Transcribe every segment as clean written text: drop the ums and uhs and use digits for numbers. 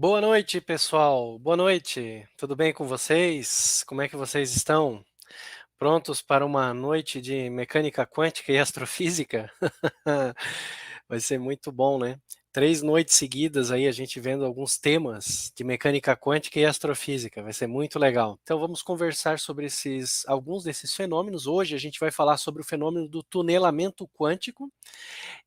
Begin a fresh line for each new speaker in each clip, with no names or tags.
Boa noite, pessoal. Boa noite. Tudo bem com vocês? Como é que vocês estão? Prontos para uma noite de mecânica quântica e astrofísica? Vai ser muito bom, né? 3 noites seguidas aí a gente vendo alguns temas de mecânica quântica e astrofísica. Vai ser muito legal. Então vamos conversar sobre alguns desses fenômenos. Hoje a gente vai falar sobre o fenômeno do tunelamento quântico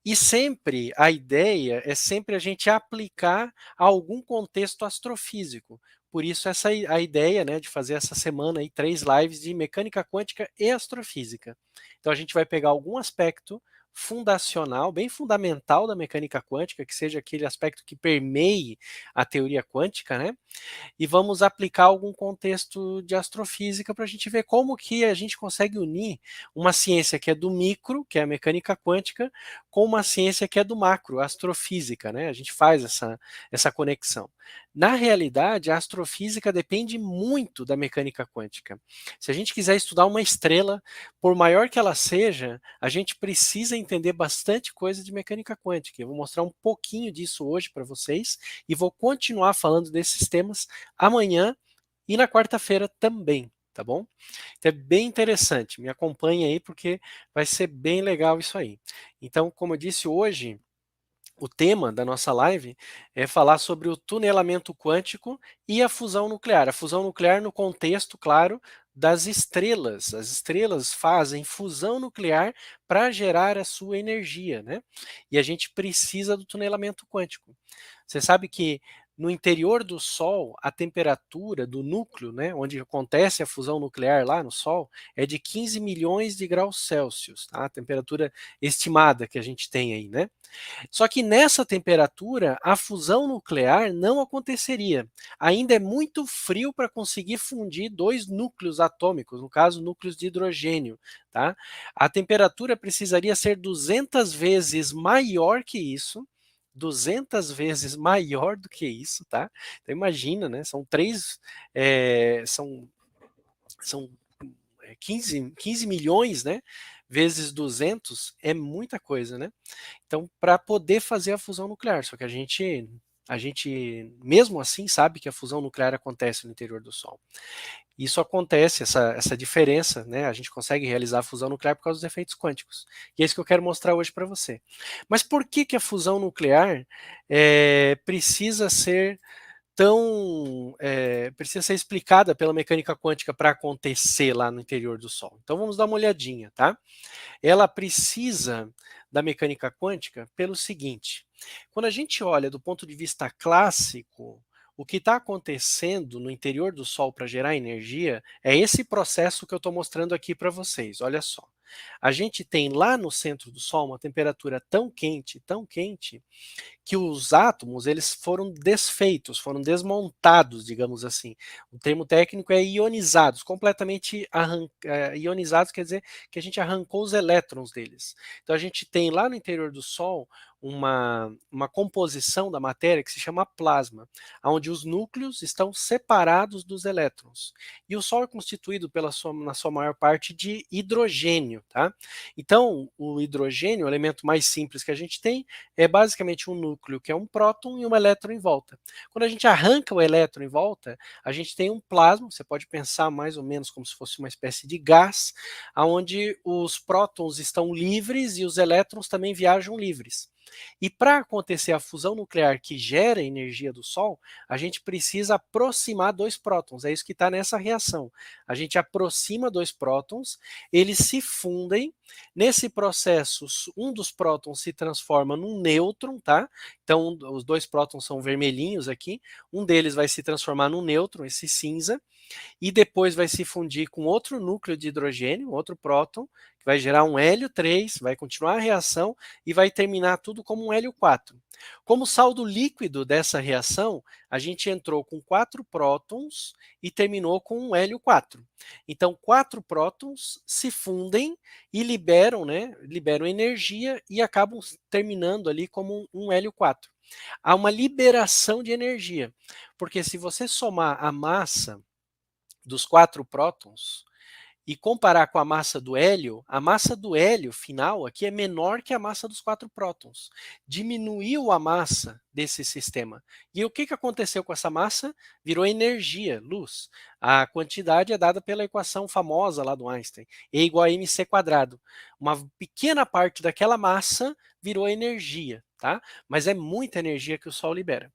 e sempre a ideia é sempre a gente aplicar a algum contexto astrofísico. Por isso a ideia, né, de fazer essa semana aí 3 lives de mecânica quântica e astrofísica. Então a gente vai pegar algum aspecto fundacional, bem fundamental da mecânica quântica, que seja aquele aspecto que permeie a teoria quântica, né? E vamos aplicar algum contexto de astrofísica para a gente ver como que a gente consegue unir uma ciência que é do micro, que é a mecânica quântica, com uma ciência que é do macro, a astrofísica, né? A gente faz essa conexão. Na realidade, a astrofísica depende muito da mecânica quântica. Se a gente quiser estudar uma estrela, por maior que ela seja, a gente precisa entender bastante coisa de mecânica quântica. Eu vou mostrar um pouquinho disso hoje para vocês e vou continuar falando desses temas amanhã e na quarta-feira também, tá bom? Então é bem interessante, me acompanhe aí porque vai ser bem legal isso aí. Então, como eu disse hoje, o tema da nossa live é falar sobre o tunelamento quântico e a fusão nuclear. A fusão nuclear no contexto, claro, das estrelas. As estrelas fazem fusão nuclear para gerar a sua energia, né? E a gente precisa do tunelamento quântico. Você sabe que no interior do Sol, a temperatura do núcleo, né, onde acontece a fusão nuclear lá no Sol, é de 15 milhões de graus Celsius, tá? A temperatura estimada que a gente tem aí, né? Só que nessa temperatura, a fusão nuclear não aconteceria. Ainda é muito frio para conseguir fundir dois núcleos atômicos, no caso, núcleos de hidrogênio. Tá? A temperatura precisaria ser 200 vezes maior que isso, 200 vezes maior do que isso, tá? Então imagina, né? São três, são 15 milhões, né? Vezes 200 é muita coisa, né? Então, para poder fazer a fusão nuclear, só que a gente mesmo assim sabe que a fusão nuclear acontece no interior do Sol. Isso acontece, essa diferença, né? A gente consegue realizar a fusão nuclear por causa dos efeitos quânticos. E é isso que eu quero mostrar hoje para você. Mas por que, que a fusão nuclear precisa ser precisa ser explicada pela mecânica quântica para acontecer lá no interior do Sol? Então vamos dar uma olhadinha, tá? Ela precisa da mecânica quântica pelo seguinte: quando a gente olha do ponto de vista clássico, o que está acontecendo no interior do Sol para gerar energia é esse processo que eu estou mostrando aqui para vocês. Olha só. A gente tem lá no centro do Sol uma temperatura tão quente, que os átomos eles foram desfeitos, foram desmontados, digamos assim. O termo técnico é ionizados, completamente ionizados quer dizer que a gente arrancou os elétrons deles. Então a gente tem lá no interior do Sol uma composição da matéria que se chama plasma, onde os núcleos estão separados dos elétrons. E o Sol é constituído na sua maior parte de hidrogênio. Tá? Então, o hidrogênio, o elemento mais simples que a gente tem, é basicamente um núcleo que é um próton e um elétron em volta. Quando a gente arranca o elétron em volta, a gente tem um plasma, você pode pensar mais ou menos como se fosse uma espécie de gás, onde os prótons estão livres e os elétrons também viajam livres. E para acontecer a fusão nuclear que gera a energia do Sol, a gente precisa aproximar dois prótons. É isso que está nessa reação. A gente aproxima dois prótons, eles se fundem. Nesse processo, um dos prótons se transforma num nêutron, tá? Então, os dois prótons são vermelhinhos aqui. Um deles vai se transformar num nêutron, esse cinza, e depois vai se fundir com outro núcleo de hidrogênio, outro próton, que vai gerar um hélio 3, vai continuar a reação e vai terminar tudo como um hélio 4. Como saldo líquido dessa reação, a gente entrou com 4 prótons e terminou com um hélio 4. Então, 4 prótons se fundem e liberam energia e acabam terminando ali como um hélio 4. Há uma liberação de energia, porque se você somar a massa dos 4 prótons e comparar com a massa do hélio final aqui é menor que a massa dos 4 prótons. Diminuiu a massa desse sistema. E o que aconteceu com essa massa? Virou energia, luz. A quantidade é dada pela equação famosa lá do Einstein, E igual a mc quadrado. Uma pequena parte daquela massa virou energia, tá? Mas é muita energia que o Sol libera.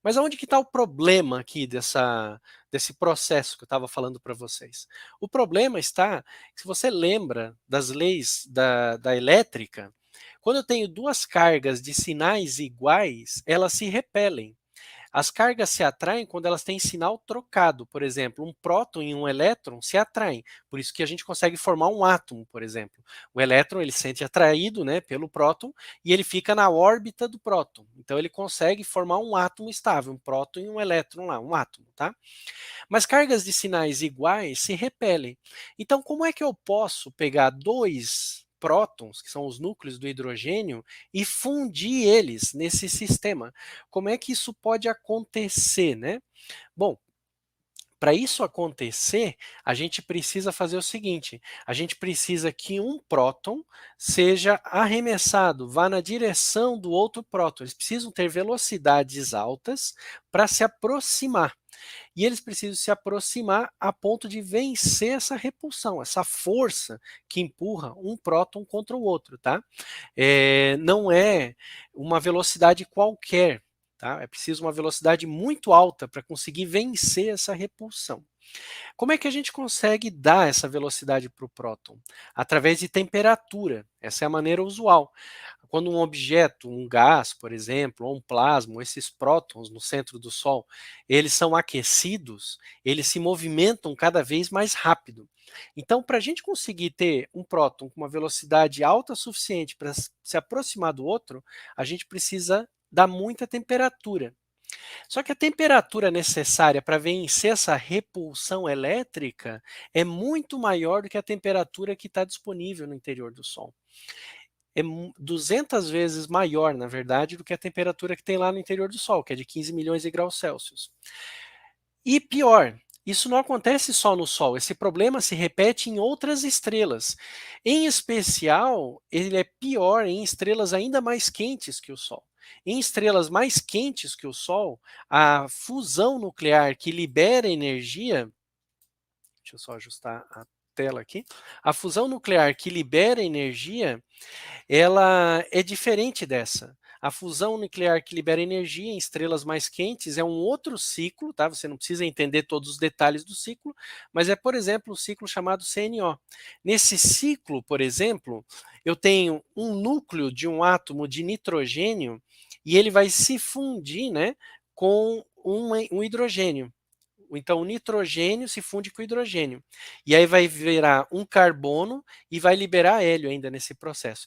Mas aonde que está o problema aqui desse processo que eu estava falando para vocês? O problema está, se você lembra das leis da elétrica, quando eu tenho duas cargas de sinais iguais, elas se repelem. As cargas se atraem quando elas têm sinal trocado. Por exemplo, um próton e um elétron se atraem. Por isso que a gente consegue formar um átomo, por exemplo. O elétron ele se sente atraído, né, pelo próton e ele fica na órbita do próton. Então ele consegue formar um átomo estável, um próton e um elétron lá, um átomo, tá? Mas cargas de sinais iguais se repelem. Então como é que eu posso pegar dois prótons, que são os núcleos do hidrogênio, e fundir eles nesse sistema? Como é que isso pode acontecer, né? Bom, para isso acontecer, a gente precisa fazer o seguinte: a gente precisa que um próton seja arremessado, vá na direção do outro próton. Eles precisam ter velocidades altas para se aproximar. E eles precisam se aproximar a ponto de vencer essa repulsão, essa força que empurra um próton contra o outro, tá? Não é uma velocidade qualquer, tá? É preciso uma velocidade muito alta para conseguir vencer essa repulsão. Como é que a gente consegue dar essa velocidade para o próton? Através de temperatura. Essa é a maneira usual. Quando um objeto, um gás, por exemplo, ou um plasma, esses prótons no centro do Sol, eles são aquecidos, eles se movimentam cada vez mais rápido. Então, para a gente conseguir ter um próton com uma velocidade alta suficiente para se aproximar do outro, a gente precisa dar muita temperatura. Só que a temperatura necessária para vencer essa repulsão elétrica é muito maior do que a temperatura que está disponível no interior do Sol. É 200 vezes maior, na verdade, do que a temperatura que tem lá no interior do Sol, que é de 15 milhões de graus Celsius. E pior, isso não acontece só no Sol, esse problema se repete em outras estrelas. Em especial, ele é pior em estrelas ainda mais quentes que o Sol. Em estrelas mais quentes que o Sol, a fusão nuclear que libera energia, deixa eu só ajustar a tela aqui, a fusão nuclear que libera energia, ela é diferente dessa. A fusão nuclear que libera energia em estrelas mais quentes é um outro ciclo, tá? Você não precisa entender todos os detalhes do ciclo, mas é, por exemplo, um ciclo chamado CNO. Nesse ciclo, por exemplo, eu tenho um núcleo de um átomo de nitrogênio e ele vai se fundir, né, com um hidrogênio. Então, o nitrogênio se funde com o hidrogênio. E aí vai virar um carbono e vai liberar hélio ainda nesse processo.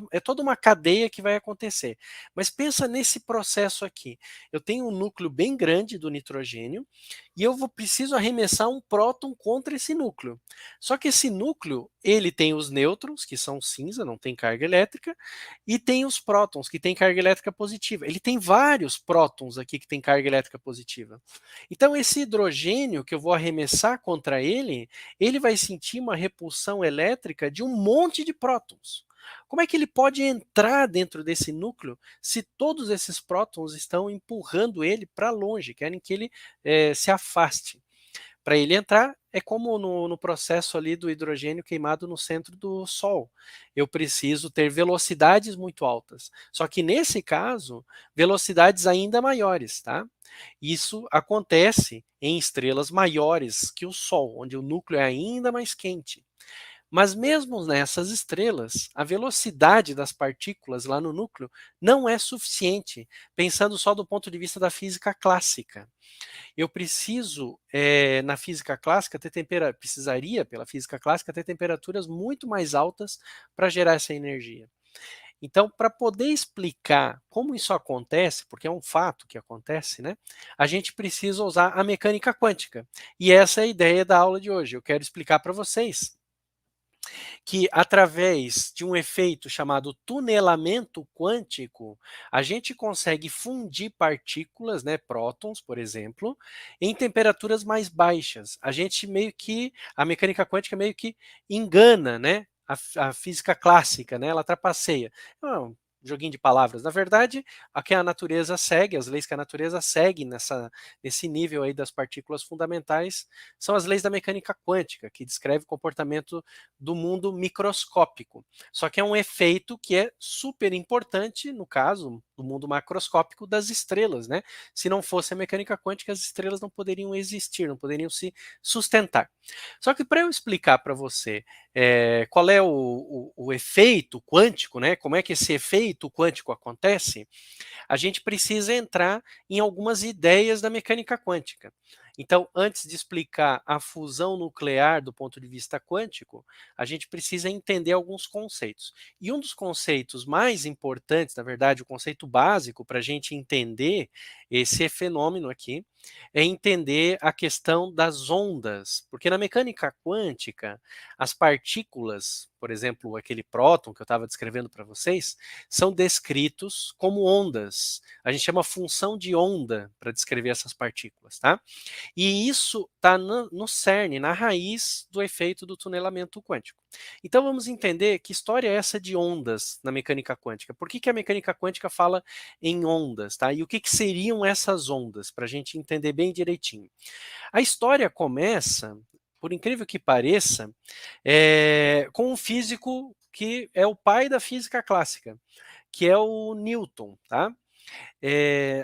É toda uma cadeia que vai acontecer. Mas pensa nesse processo aqui. Eu tenho um núcleo bem grande do nitrogênio e eu preciso arremessar um próton contra esse núcleo. Só que esse núcleo, ele tem os nêutrons, que são cinza, não tem carga elétrica, e tem os prótons, que tem carga elétrica positiva. Ele tem vários prótons aqui que tem carga elétrica positiva. Então, esse hidrogênio que eu vou arremessar contra ele, ele vai sentir uma repulsão elétrica de um monte de prótons. Como é que ele pode entrar dentro desse núcleo se todos esses prótons estão empurrando ele para longe, querem que ele se afaste? Para ele entrar, é como no processo ali do hidrogênio queimado no centro do Sol. Eu preciso ter velocidades muito altas. Só que nesse caso, velocidades ainda maiores, tá? Isso acontece em estrelas maiores que o Sol, onde o núcleo é ainda mais quente. Mas mesmo nessas estrelas, a velocidade das partículas lá no núcleo não é suficiente, pensando só do ponto de vista da física clássica. Eu preciso, na física clássica, precisaria, pela física clássica, ter temperaturas muito mais altas para gerar essa energia. Então, para poder explicar como isso acontece, porque é um fato que acontece, né? A gente precisa usar a mecânica quântica. E essa é a ideia da aula de hoje. Eu quero explicar para vocês que através de um efeito chamado tunelamento quântico, a gente consegue fundir partículas, né, prótons, por exemplo, em temperaturas mais baixas. A mecânica quântica meio que engana, né, a física clássica, né, ela trapaceia. Não, joguinho de palavras. Na verdade, a natureza segue, as leis que a natureza segue nesse nível aí das partículas fundamentais, são as leis da mecânica quântica, que descreve o comportamento do mundo microscópico. Só que é um efeito que é super importante, no caso, do mundo macroscópico das estrelas, né? Se não fosse a mecânica quântica, as estrelas não poderiam existir, não poderiam se sustentar. Só que para eu explicar para você qual é o efeito quântico, né? Como é que esse efeito quântico acontece, a gente precisa entrar em algumas ideias da mecânica quântica. Então, antes de explicar a fusão nuclear do ponto de vista quântico, a gente precisa entender alguns conceitos. E um dos conceitos mais importantes, na verdade, o conceito básico para a gente entender esse fenômeno aqui, é entender a questão das ondas. Porque na mecânica quântica, as partículas, por exemplo, aquele próton que eu estava descrevendo para vocês, são descritos como ondas. A gente chama função de onda para descrever essas partículas, tá? E isso está no cerne, na raiz do efeito do tunelamento quântico. Então vamos entender que história é essa de ondas na mecânica quântica. Por que a mecânica quântica fala em ondas, tá? E o que seriam essas ondas, para a gente entender bem direitinho. A história começa, por incrível que pareça, com um físico que é o pai da física clássica, que é o Newton, tá?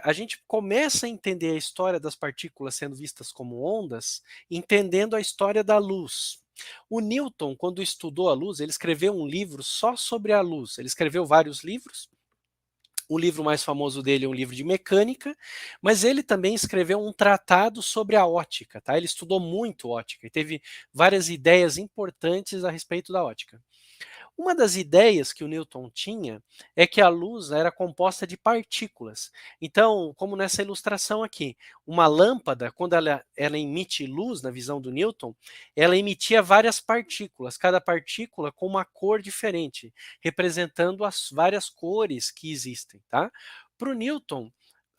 A gente começa a entender a história das partículas sendo vistas como ondas, entendendo a história da luz. O Newton, quando estudou a luz, ele escreveu um livro só sobre a luz. Ele escreveu vários livros. O livro mais famoso dele é um livro de mecânica, mas ele também escreveu um tratado sobre a ótica, tá? Ele estudou muito ótica e teve várias ideias importantes a respeito da ótica. Uma das ideias que o Newton tinha é que a luz era composta de partículas. Então, como nessa ilustração aqui, uma lâmpada, quando ela emite luz na visão do Newton, ela emitia várias partículas, cada partícula com uma cor diferente, representando as várias cores que existem. Tá? Para o Newton,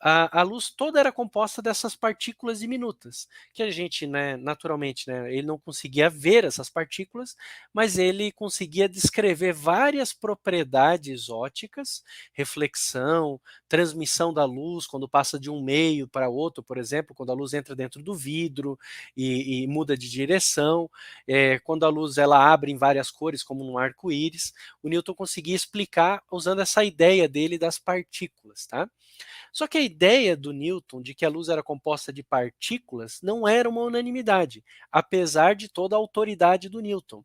a luz toda era composta dessas partículas diminutas, que a gente, né, naturalmente, né, ele não conseguia ver essas partículas, mas ele conseguia descrever várias propriedades óticas, reflexão, transmissão da luz quando passa de um meio para outro, por exemplo, quando a luz entra dentro do vidro e muda de direção, quando a luz ela abre em várias cores, como num arco-íris, o Newton conseguia explicar usando essa ideia dele das partículas, tá? Só que a ideia do Newton de que a luz era composta de partículas não era uma unanimidade, apesar de toda a autoridade do Newton.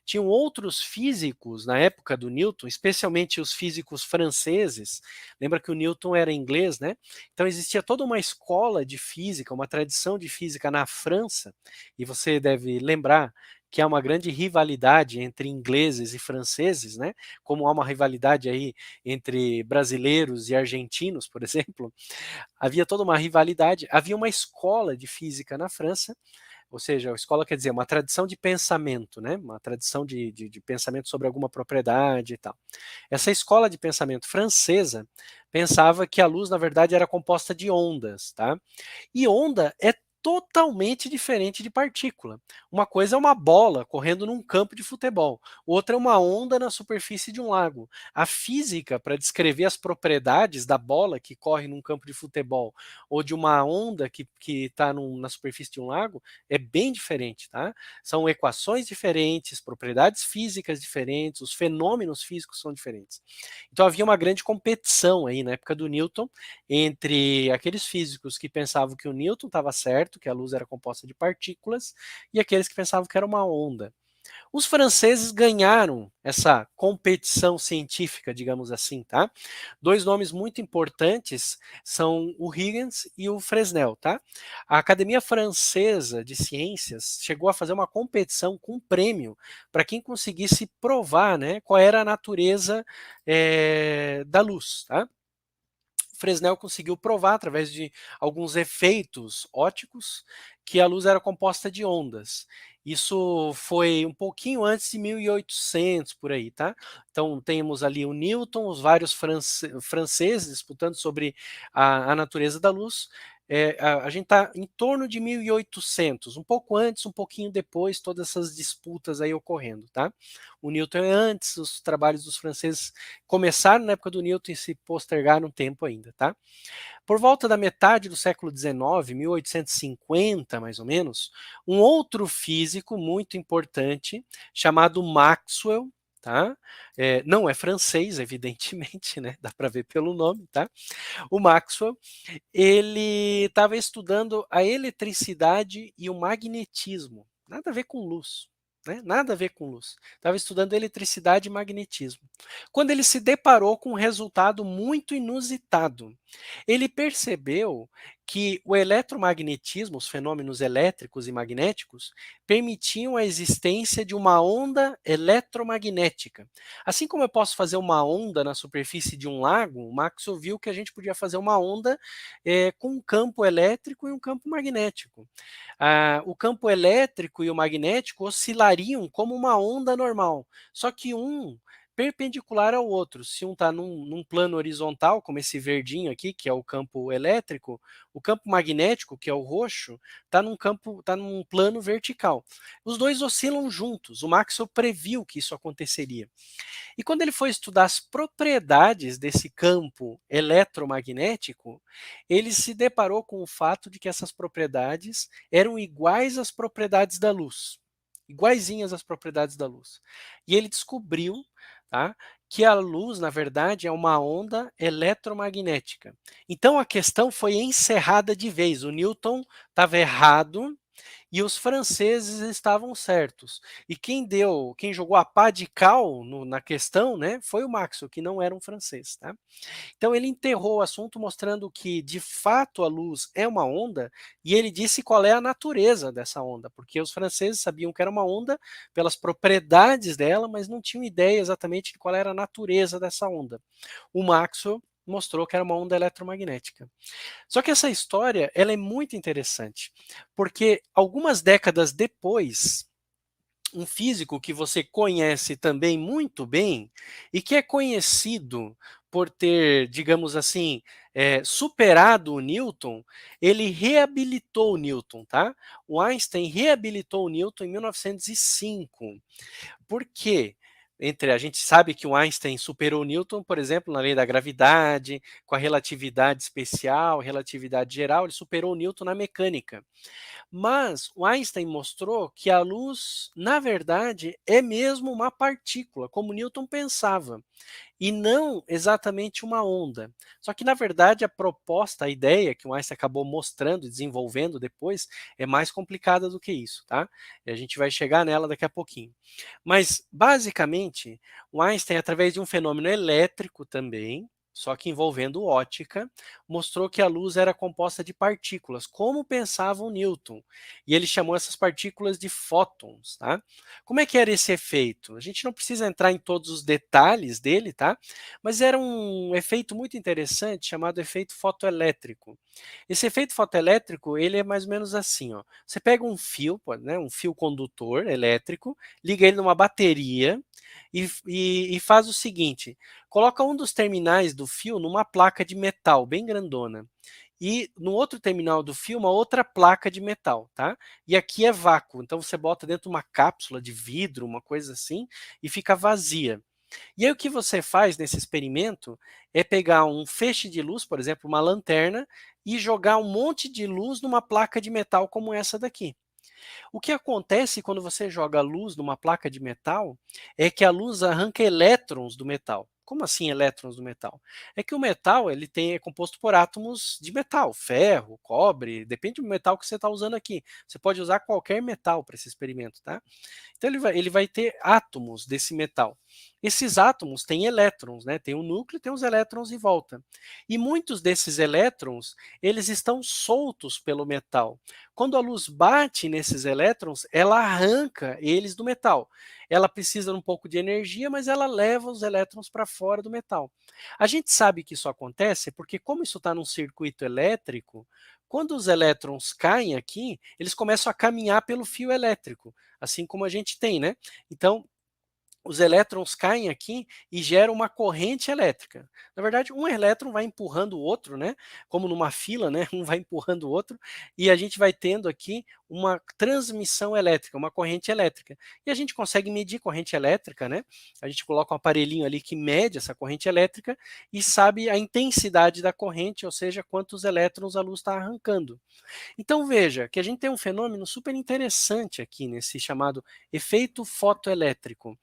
Tinham outros físicos na época do Newton, especialmente os físicos franceses. Lembra que o Newton era inglês, né? Então existia toda uma escola de física, uma tradição de física na França, e você deve lembrar que há uma grande rivalidade entre ingleses e franceses, né? Como há uma rivalidade aí entre brasileiros e argentinos, por exemplo, havia toda uma rivalidade. Havia uma escola de física na França, ou seja, a escola quer dizer uma tradição de pensamento, né? Uma tradição de pensamento sobre alguma propriedade e tal. Essa escola de pensamento francesa pensava que a luz, na verdade, era composta de ondas, tá? E onda é totalmente diferente de partícula. Uma coisa é uma bola correndo num campo de futebol, outra é uma onda na superfície de um lago. A física, para descrever as propriedades da bola que corre num campo de futebol ou de uma onda que está na superfície de um lago, é bem diferente, tá? São equações diferentes, propriedades físicas diferentes, os fenômenos físicos são diferentes. Então havia uma grande competição aí na época do Newton entre aqueles físicos que pensavam que o Newton estava certo, que a luz era composta de partículas, e aqueles que pensavam que era uma onda. Os franceses ganharam essa competição científica, digamos assim, tá? Dois nomes muito importantes são o Huygens e o Fresnel, tá? A Academia Francesa de Ciências chegou a fazer uma competição com um prêmio para quem conseguisse provar, né, qual era a natureza da luz, tá? Fresnel conseguiu provar, através de alguns efeitos óticos, que a luz era composta de ondas. Isso foi um pouquinho antes de 1800, por aí, tá? Então temos ali o Newton, os vários franceses disputando sobre a natureza da luz. A gente está em torno de 1800, um pouco antes, um pouquinho depois, todas essas disputas aí ocorrendo, tá? O Newton é antes, os trabalhos dos franceses começaram na época do Newton e se postergaram um tempo ainda, tá? Por volta da metade do século XIX, 1850 mais ou menos, um outro físico muito importante, chamado Maxwell, tá? Não é francês, evidentemente, né? Dá para ver pelo nome, tá? O Maxwell, ele estava estudando a eletricidade e o magnetismo, nada a ver com luz, né? Nada a ver com luz. Estava estudando eletricidade e magnetismo. Quando ele se deparou com um resultado muito inusitado, ele percebeu que o eletromagnetismo, os fenômenos elétricos e magnéticos, permitiam a existência de uma onda eletromagnética. Assim como eu posso fazer uma onda na superfície de um lago, o Maxwell viu que a gente podia fazer uma onda com um campo elétrico e um campo magnético. O campo elétrico e o magnético oscilariam como uma onda normal, só que um perpendicular ao outro. Se um está num plano horizontal, como esse verdinho aqui, que é o campo elétrico, o campo magnético, que é o roxo, está num plano vertical. Os dois oscilam juntos. O Maxwell previu que isso aconteceria. E quando ele foi estudar as propriedades desse campo eletromagnético, ele se deparou com o fato de que essas propriedades eram iguais às propriedades da luz, iguaizinhas às propriedades da luz. E ele descobriu, tá, que a luz, na verdade, é uma onda eletromagnética. Então a questão foi encerrada de vez. O Newton estava errado e os franceses estavam certos. E quem jogou a pá de cal na questão, né, foi o Maxwell, que não era um francês, tá? Então ele enterrou o assunto mostrando que de fato a luz é uma onda e ele disse qual é a natureza dessa onda, porque os franceses sabiam que era uma onda pelas propriedades dela, mas não tinham ideia exatamente de qual era a natureza dessa onda. O Maxwell mostrou que era uma onda eletromagnética. Só que essa história, ela é muito interessante, porque algumas décadas depois, um físico que você conhece também muito bem e que é conhecido por ter, digamos assim, superado o Newton, ele reabilitou o Newton, tá? O Einstein reabilitou o Newton em 1905. Por quê? A gente sabe que o Einstein superou Newton, por exemplo, na lei da gravidade, com a relatividade especial, relatividade geral, ele superou Newton na mecânica. Mas o Einstein mostrou que a luz, na verdade, é mesmo uma partícula, como Newton pensava, e não exatamente uma onda. Só que, na verdade, a proposta, a ideia que o Einstein acabou mostrando e desenvolvendo depois é mais complicada do que isso, tá? E a gente vai chegar nela daqui a pouquinho. Mas, basicamente, o Einstein, através de um fenômeno elétrico também, só que envolvendo ótica, mostrou que a luz era composta de partículas, como pensava o Newton. E ele chamou essas partículas de fótons, tá? Como é que era esse efeito? A gente não precisa entrar em todos os detalhes dele, tá? Mas era um efeito muito interessante chamado efeito fotoelétrico. Esse efeito fotoelétrico, ele é mais ou menos assim, ó. Você pega um fio, né, um fio condutor elétrico, liga ele numa bateria e faz o seguinte: coloca um dos terminais do fio numa placa de metal bem grandona. E no outro terminal do fio, uma outra placa de metal, tá? E aqui é vácuo, então você bota dentro uma cápsula de vidro, uma coisa assim, e fica vazia. E aí o que você faz nesse experimento é pegar um feixe de luz, por exemplo, uma lanterna, e jogar um monte de luz numa placa de metal como essa daqui. O que acontece quando você joga luz numa placa de metal é que a luz arranca elétrons do metal. Como assim elétrons do metal? É que o metal é composto por átomos de metal, ferro, cobre, depende do metal que você está usando aqui. Você pode usar qualquer metal para esse experimento, tá? Então ele vai ter átomos desse metal. esses átomos têm elétrons, né? Tem o núcleo e tem os elétrons em volta. E muitos desses elétrons, eles estão soltos pelo metal. Quando a luz bate nesses elétrons, ela arranca eles do metal. Ela precisa de um pouco de energia, mas ela leva os elétrons para fora do metal. A gente sabe que isso acontece porque, como isso está num circuito elétrico, quando os elétrons caem aqui, eles começam a caminhar pelo fio elétrico, assim como a gente tem, né? Então, os elétrons caem aqui e geram uma corrente elétrica. Na verdade, um elétron vai empurrando o outro, né? Como numa fila, né? Um vai empurrando o outro, e a gente vai tendo aqui uma transmissão elétrica, uma corrente elétrica. E a gente consegue medir corrente elétrica, né? A gente coloca um aparelhinho ali que mede essa corrente elétrica e sabe a intensidade da corrente, ou seja, quantos elétrons a luz está arrancando. Então veja que a gente tem um fenômeno super interessante aqui nesse chamado efeito fotoelétrico.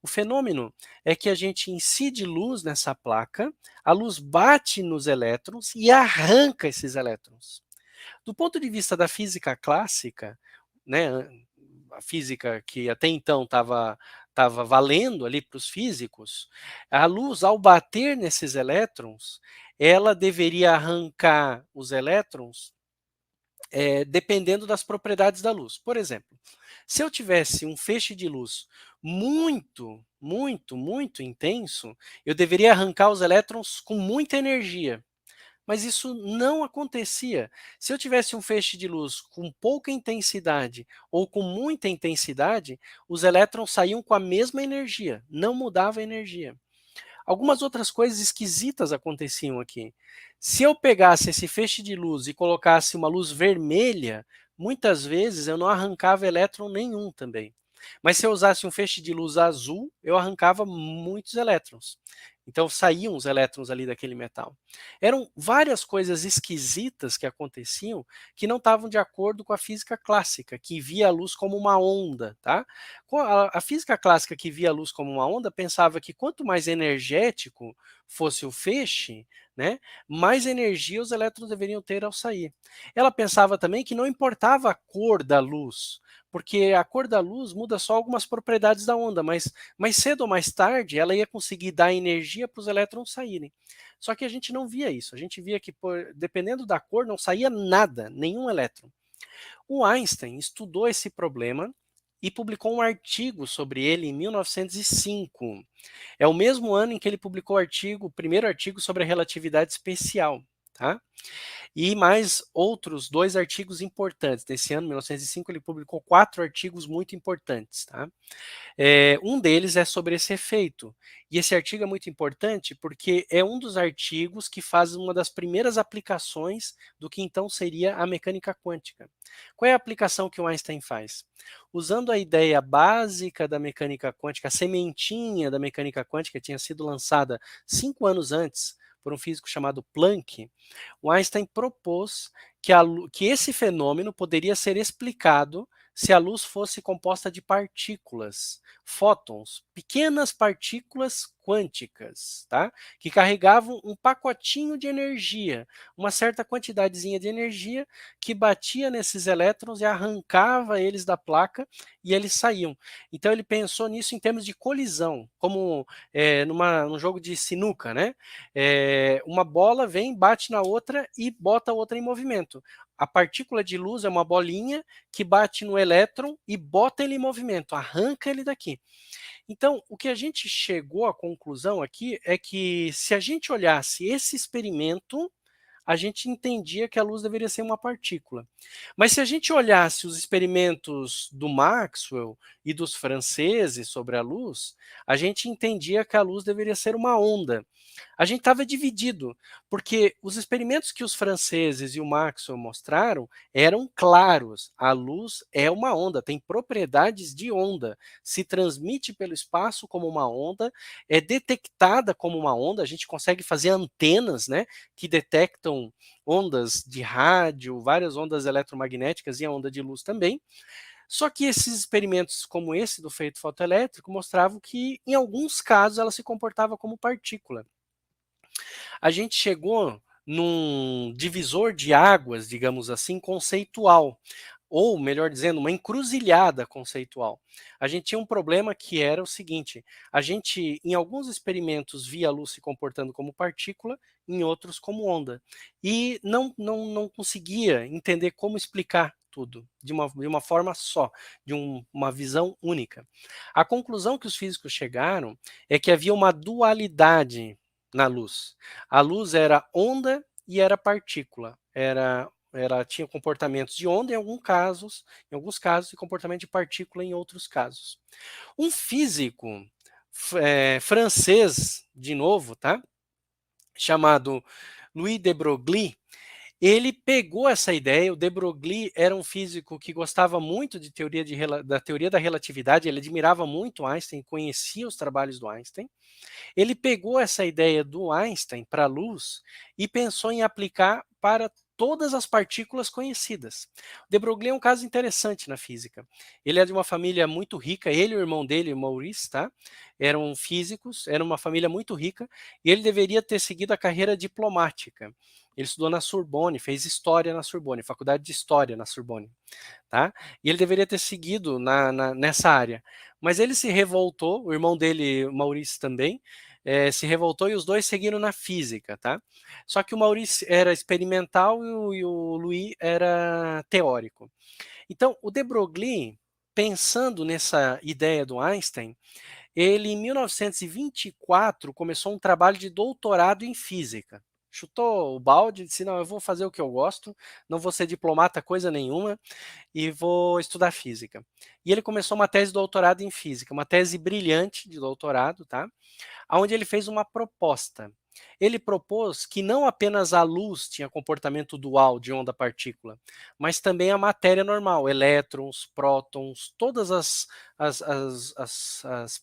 O fenômeno é que a gente incide luz nessa placa, a luz bate nos elétrons e arranca esses elétrons. Do ponto de vista da física clássica, né, a física que até então estava valendo ali para os físicos, a luz, ao bater nesses elétrons, ela deveria arrancar os elétrons dependendo das propriedades da luz. Por exemplo, se eu tivesse um feixe de luz muito intenso, eu deveria arrancar os elétrons com muita energia. Mas isso não acontecia. Se eu tivesse um feixe de luz com pouca intensidade ou com muita intensidade, os elétrons saíam com a mesma energia, não mudava a energia. Algumas outras coisas esquisitas aconteciam aqui. Se eu pegasse esse feixe de luz e colocasse uma luz vermelha, muitas vezes eu não arrancava elétron nenhum também. Mas se eu usasse um feixe de luz azul, eu arrancava muitos elétrons. Então saíam os elétrons ali daquele metal. Eram várias coisas esquisitas que aconteciam que não estavam de acordo com a física clássica, que via a luz como uma onda, tá? A física clássica que via a luz como uma onda pensava que quanto mais energético fosse o feixe, né, mais energia os elétrons deveriam ter ao sair. Ela pensava também que não importava a cor da luz, porque a cor da luz muda só algumas propriedades da onda, mas mais cedo ou mais tarde ela ia conseguir dar energia para os elétrons saírem. Só que a gente não via isso, a gente via que dependendo da cor não saía nada, nenhum elétron. O Einstein estudou esse problema e publicou um artigo sobre ele em 1905. É o mesmo ano em que ele publicou o primeiro artigo sobre a relatividade especial. Tá? E mais outros dois artigos importantes. Nesse ano, 1905, ele publicou 4 artigos muito importantes. Tá? Um deles é sobre esse efeito. E esse artigo é muito importante porque é um dos artigos que faz uma das primeiras aplicações do que então seria a mecânica quântica. Qual é a aplicação que o Einstein faz? Usando a ideia básica da mecânica quântica, a sementinha da mecânica quântica tinha sido lançada 5 anos antes por um físico chamado Planck, o Einstein propôs que esse fenômeno poderia ser explicado se a luz fosse composta de partículas, fótons, pequenas partículas quânticas, tá? Que carregavam um pacotinho de energia, uma certa quantidadezinha de energia que batia nesses elétrons e arrancava eles da placa e eles saíam. Então ele pensou nisso em termos de colisão, como num jogo de sinuca, né? Uma bola vem, bate na outra e bota a outra em movimento. A partícula de luz é uma bolinha que bate no elétron e bota ele em movimento, arranca ele daqui. Então, o que a gente chegou à conclusão aqui é que se a gente olhasse esse experimento, a gente entendia que a luz deveria ser uma partícula. Mas se a gente olhasse os experimentos do Maxwell e dos franceses sobre a luz, a gente entendia que a luz deveria ser uma onda. A gente estava dividido, porque os experimentos que os franceses e o Maxwell mostraram eram claros. A luz é uma onda, tem propriedades de onda, se transmite pelo espaço como uma onda, é detectada como uma onda, a gente consegue fazer antenas, né, que detectam ondas de rádio, várias ondas eletromagnéticas e a onda de luz também. Só que esses experimentos, como esse do efeito fotoelétrico, mostravam que, em alguns casos, ela se comportava como partícula. A gente chegou num divisor de águas, digamos assim, conceitual. ou melhor dizendo, uma encruzilhada conceitual. A gente tinha um problema que era o seguinte: a gente, em alguns experimentos, via a luz se comportando como partícula, em outros como onda, e não conseguia entender como explicar tudo de uma forma só, uma visão única. A conclusão que os físicos chegaram é que havia uma dualidade na luz. A luz era onda e era partícula, tinha comportamentos de onda em alguns casos, e comportamento de partícula em outros casos. Um físico francês, de novo, tá? Chamado Louis de Broglie, ele pegou essa ideia. O de Broglie era um físico que gostava muito da teoria da relatividade, ele admirava muito Einstein, conhecia os trabalhos do Einstein. Ele pegou essa ideia do Einstein para a luz e pensou em aplicar para todas as partículas conhecidas. De Broglie é um caso interessante na física. Ele é de uma família muito rica, ele e o irmão dele, Maurice, tá? Eram físicos, era uma família muito rica, e ele deveria ter seguido a carreira diplomática. Ele estudou na Sorbonne, fez história na Sorbonne, faculdade de história na Sorbonne, tá? E ele deveria ter seguido nessa área. Mas ele se revoltou, o irmão dele, Maurício, também, se revoltou, e os dois seguiram na física, tá? Só que o Maurício era experimental e o Louis era teórico. Então, o de Broglie, pensando nessa ideia do Einstein, ele, em 1924, começou um trabalho de doutorado em física. Chutou o balde e disse: não, eu vou fazer o que eu gosto, não vou ser diplomata coisa nenhuma, e vou estudar física. E ele começou uma tese de doutorado em física, uma tese brilhante de doutorado, tá? Onde ele fez uma proposta. Ele propôs que não apenas a luz tinha comportamento dual de onda-partícula, mas também a matéria normal, elétrons, prótons, todas as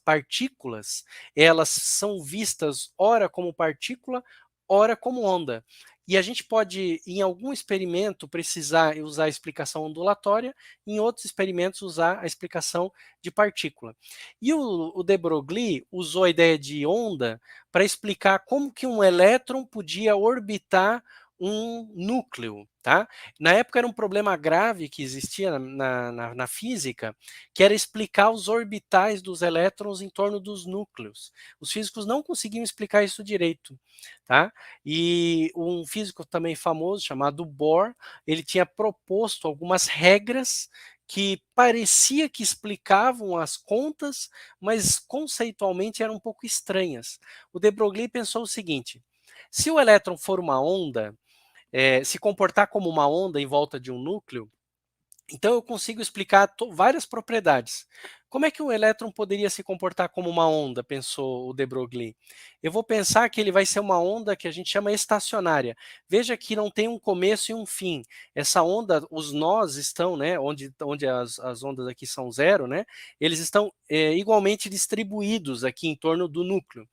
partículas, elas são vistas ora como partícula, ora como onda. E a gente pode, em algum experimento, precisar usar a explicação ondulatória, em outros experimentos usar a explicação de partícula. E o de Broglie usou a ideia de onda para explicar como que um elétron podia orbitar um núcleo, tá? Na época era um problema grave que existia na física, que era explicar os orbitais dos elétrons em torno dos núcleos. Os físicos não conseguiam explicar isso direito, tá? E um físico também famoso chamado Bohr, ele tinha proposto algumas regras que parecia que explicavam as contas, mas conceitualmente eram um pouco estranhas. O de Broglie pensou o seguinte: se o elétron for uma onda, se comportar como uma onda em volta de um núcleo, então eu consigo explicar várias propriedades. Como é que um elétron poderia se comportar como uma onda, pensou o de Broglie? Eu vou pensar que ele vai ser uma onda que a gente chama estacionária. Veja que não tem um começo e um fim. Essa onda, os nós estão, né, onde as ondas aqui são zero, né, eles estão igualmente distribuídos aqui em torno do núcleo.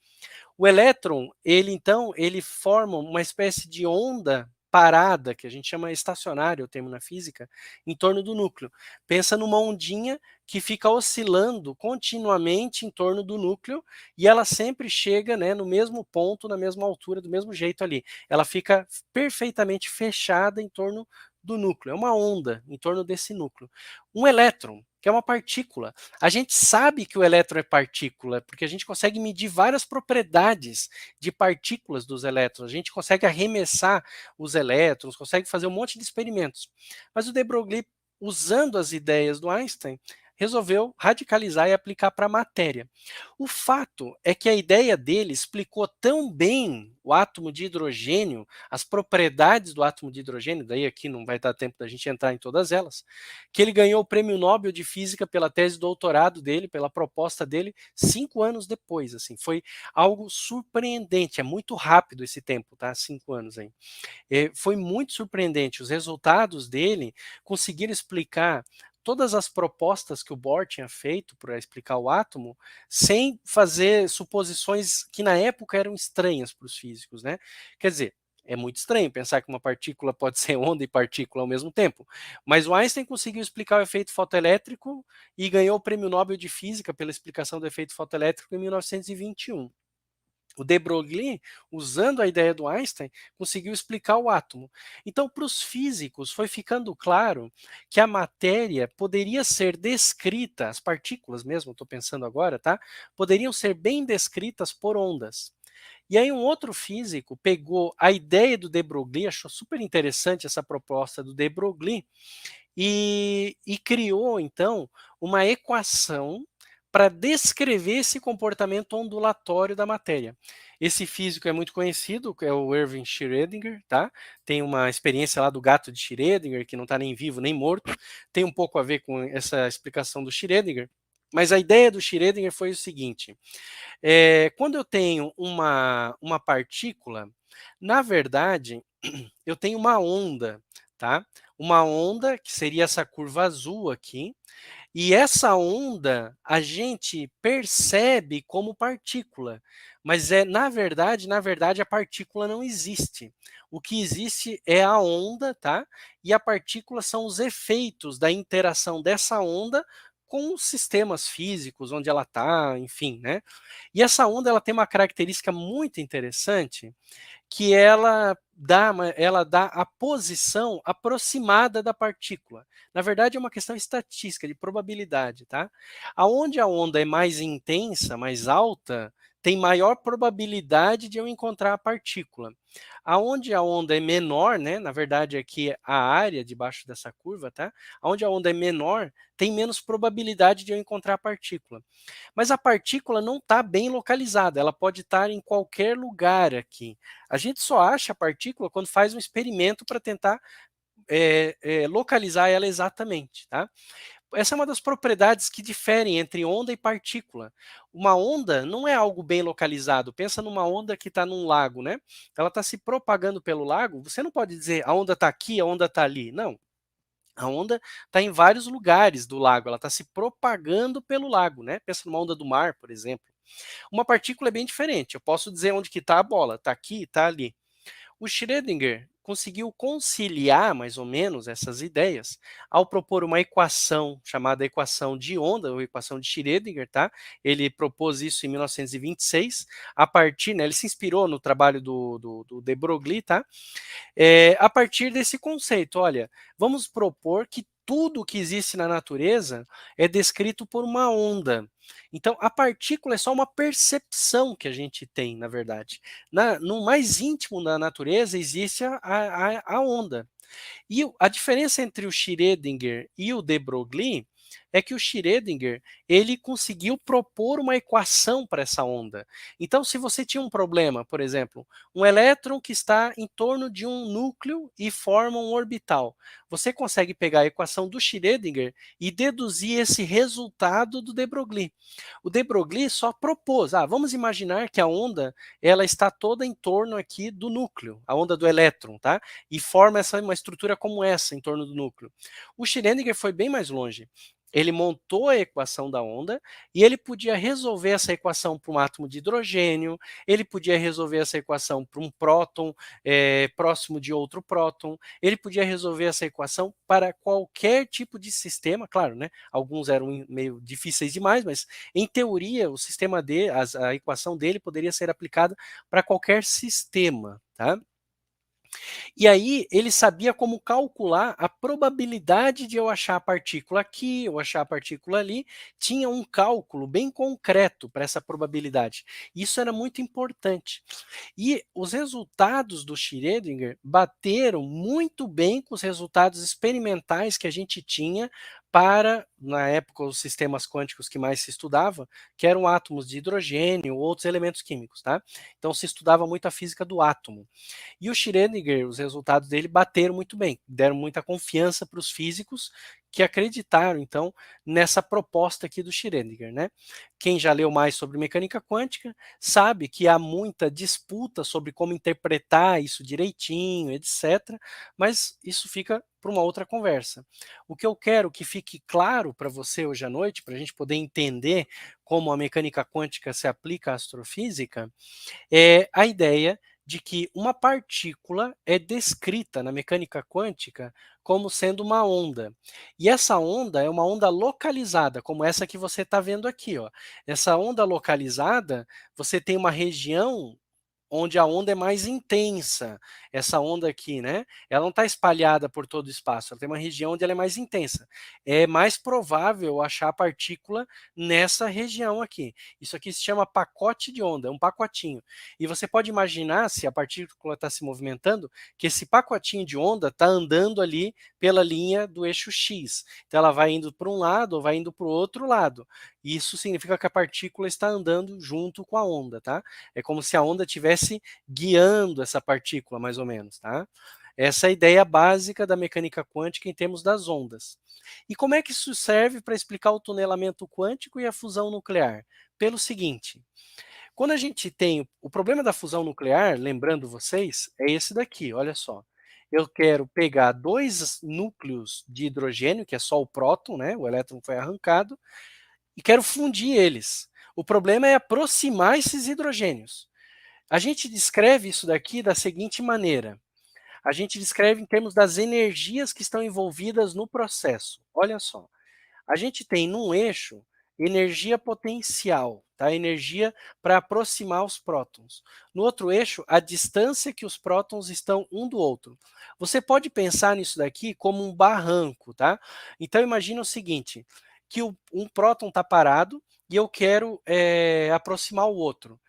O elétron, ele então, ele forma uma espécie de onda parada, que a gente chama estacionária, o termo na física, em torno do núcleo. Pensa numa ondinha que fica oscilando continuamente em torno do núcleo, e ela sempre chega, né, no mesmo ponto, na mesma altura, do mesmo jeito ali. Ela fica perfeitamente fechada em torno do núcleo. É uma onda em torno desse núcleo. Um elétron, que é uma partícula. A gente sabe que o elétron é partícula, porque a gente consegue medir várias propriedades de partículas dos elétrons. A gente consegue arremessar os elétrons, consegue fazer um monte de experimentos. Mas o de Broglie, usando as ideias do Einstein, resolveu radicalizar e aplicar para a matéria. O fato é que a ideia dele explicou tão bem o átomo de hidrogênio, as propriedades do átomo de hidrogênio, daí aqui não vai dar tempo da gente entrar em todas elas, que ele ganhou o Prêmio Nobel de Física pela tese de doutorado dele, pela proposta dele, 5 anos depois. Assim, foi algo surpreendente. É muito rápido esse tempo, tá? 5 anos aí. Foi muito surpreendente. Os resultados dele conseguiram explicar todas as propostas que o Bohr tinha feito para explicar o átomo, sem fazer suposições que na época eram estranhas para os físicos, né? Quer dizer, é muito estranho pensar que uma partícula pode ser onda e partícula ao mesmo tempo. Mas o Einstein conseguiu explicar o efeito fotoelétrico e ganhou o Prêmio Nobel de Física pela explicação do efeito fotoelétrico em 1921. O de Broglie, usando a ideia do Einstein, conseguiu explicar o átomo. Então, para os físicos, foi ficando claro que a matéria poderia ser descrita, as partículas mesmo, estou pensando agora, tá? Poderiam ser bem descritas por ondas. E aí um outro físico pegou a ideia do de Broglie, achou super interessante essa proposta do de Broglie, e criou, então, uma equação para descrever esse comportamento ondulatório da matéria. Esse físico é muito conhecido, é o Erwin Schrödinger, tá? Tem uma experiência lá do gato de Schrödinger, que não está nem vivo nem morto, tem um pouco a ver com essa explicação do Schrödinger, mas a ideia do Schrödinger foi o seguinte, quando eu tenho uma partícula, na verdade, eu tenho uma onda, tá? Uma onda, que seria essa curva azul aqui, e essa onda a gente percebe como partícula, mas na verdade a partícula não existe. O que existe é a onda, tá? E a partícula são os efeitos da interação dessa onda com os sistemas físicos, onde ela está, enfim, né? E essa onda ela tem uma característica muito interessante, que ela dá a posição aproximada da partícula. Na verdade, é uma questão estatística, de probabilidade, tá? Aonde a onda é mais intensa, mais alta, tem maior probabilidade de eu encontrar a partícula. Aonde a onda é menor, né? Na verdade, aqui a área debaixo dessa curva, tá? Aonde a onda é menor, tem menos probabilidade de eu encontrar a partícula. Mas a partícula não está bem localizada, ela pode estar em qualquer lugar aqui. A gente só acha a partícula quando faz um experimento para tentar localizar ela exatamente, tá? Essa é uma das propriedades que diferem entre onda e partícula. Uma onda não é algo bem localizado. Pensa numa onda que está num lago, né? Ela está se propagando pelo lago. Você não pode dizer a onda está aqui, a onda está ali. Não. A onda está em vários lugares do lago, ela está se propagando pelo lago, né? Pensa numa onda do mar, por exemplo. Uma partícula é bem diferente. Eu posso dizer onde que está a bola, está aqui, está ali. O Schrödinger conseguiu conciliar mais ou menos essas ideias ao propor uma equação chamada equação de onda, ou equação de Schrödinger, tá? Ele propôs isso em 1926, a partir, né, ele se inspirou no trabalho do de Broglie, tá? A partir desse conceito, olha, vamos propor que tudo que existe na natureza é descrito por uma onda. Então, a partícula é só uma percepção que a gente tem, na verdade. No mais íntimo da natureza existe a onda. E a diferença entre o Schrödinger e o de Broglie é que o Schrödinger ele conseguiu propor uma equação para essa onda. Então, se você tinha um problema, por exemplo, um elétron que está em torno de um núcleo e forma um orbital, você consegue pegar a equação do Schrödinger e deduzir esse resultado do de Broglie. O de Broglie só propôs, vamos imaginar que a onda ela está toda em torno aqui do núcleo, a onda do elétron, tá? E forma uma estrutura como essa em torno do núcleo. O Schrödinger foi bem mais longe. Ele montou a equação da onda e ele podia resolver essa equação para um átomo de hidrogênio, ele podia resolver essa equação para um próton próximo de outro próton, ele podia resolver essa equação para qualquer tipo de sistema, claro, né? Alguns eram meio difíceis demais, mas em teoria o sistema dele, a equação dele poderia ser aplicada para qualquer sistema, tá? E aí ele sabia como calcular a probabilidade de eu achar a partícula aqui, eu achar a partícula ali, tinha um cálculo bem concreto para essa probabilidade. Isso era muito importante. E os resultados do Schrödinger bateram muito bem com os resultados experimentais que a gente tinha para, na época, os sistemas quânticos que mais se estudava, que eram átomos de hidrogênio ou outros elementos químicos, tá? Então se estudava muito a física do átomo. E o Schrödinger, os resultados dele bateram muito bem, deram muita confiança para os físicos que acreditaram, então, nessa proposta aqui do Schrödinger, né? Quem já leu mais sobre mecânica quântica sabe que há muita disputa sobre como interpretar isso direitinho, etc. Mas isso fica para uma outra conversa. O que eu quero que fique claro para você hoje à noite, para a gente poder entender como a mecânica quântica se aplica à astrofísica, é a ideia de que uma partícula é descrita na mecânica quântica como sendo uma onda. E essa onda é uma onda localizada, como essa que você está vendo aqui, ó. Essa onda localizada, você tem uma região onde a onda é mais intensa. Essa onda aqui, né, ela não está espalhada por todo o espaço, ela tem uma região onde ela é mais intensa. É mais provável achar partícula nessa região aqui. Isso aqui se chama pacote de onda, é um pacotinho. E você pode imaginar, se a partícula está se movimentando, que esse pacotinho de onda está andando ali pela linha do eixo X. Então ela vai indo para um lado ou vai indo para o outro lado. Isso significa que a partícula está andando junto com a onda, tá? É como se a onda estivesse guiando essa partícula, mais ou menos, tá? Essa é a ideia básica da mecânica quântica em termos das ondas. E como é que isso serve para explicar o tunelamento quântico e a fusão nuclear? Pelo seguinte, quando a gente tem o problema da fusão nuclear, lembrando vocês, é esse daqui, olha só. Eu quero pegar dois núcleos de hidrogênio, que é só o próton, né? O elétron foi arrancado, e quero fundir eles. O problema é aproximar esses hidrogênios. A gente descreve isso daqui da seguinte maneira. A gente descreve em termos das energias que estão envolvidas no processo. Olha só. A gente tem num eixo energia potencial, tá? Energia para aproximar os prótons. No outro eixo, a distância que os prótons estão um do outro. Você pode pensar nisso daqui como um barranco, tá? Então imagina o seguinte, que um próton está parado e eu quero aproximar o outro,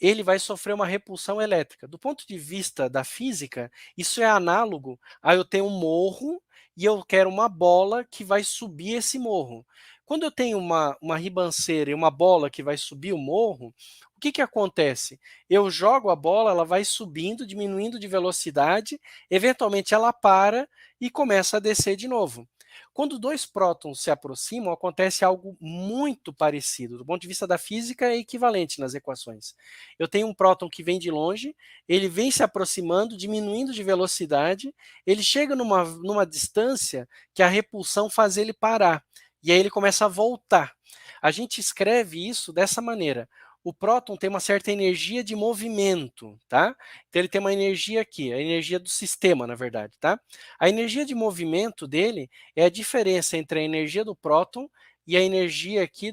ele vai sofrer uma repulsão elétrica. Do ponto de vista da física, isso é análogo a eu ter um morro e eu quero uma bola que vai subir esse morro. Quando eu tenho uma ribanceira e uma bola que vai subir o morro, o que acontece? Eu jogo a bola, ela vai subindo, diminuindo de velocidade, eventualmente ela para e começa a descer de novo. Quando dois prótons se aproximam, acontece algo muito parecido. Do ponto de vista da física, é equivalente nas equações. Eu tenho um próton que vem de longe, ele vem se aproximando, diminuindo de velocidade, ele chega numa distância que a repulsão faz ele parar. E aí ele começa a voltar. A gente escreve isso dessa maneira. O próton tem uma certa energia de movimento, tá? Então ele tem uma energia aqui, a energia do sistema, na verdade, tá? A energia de movimento dele é a diferença entre a energia do próton e a energia aqui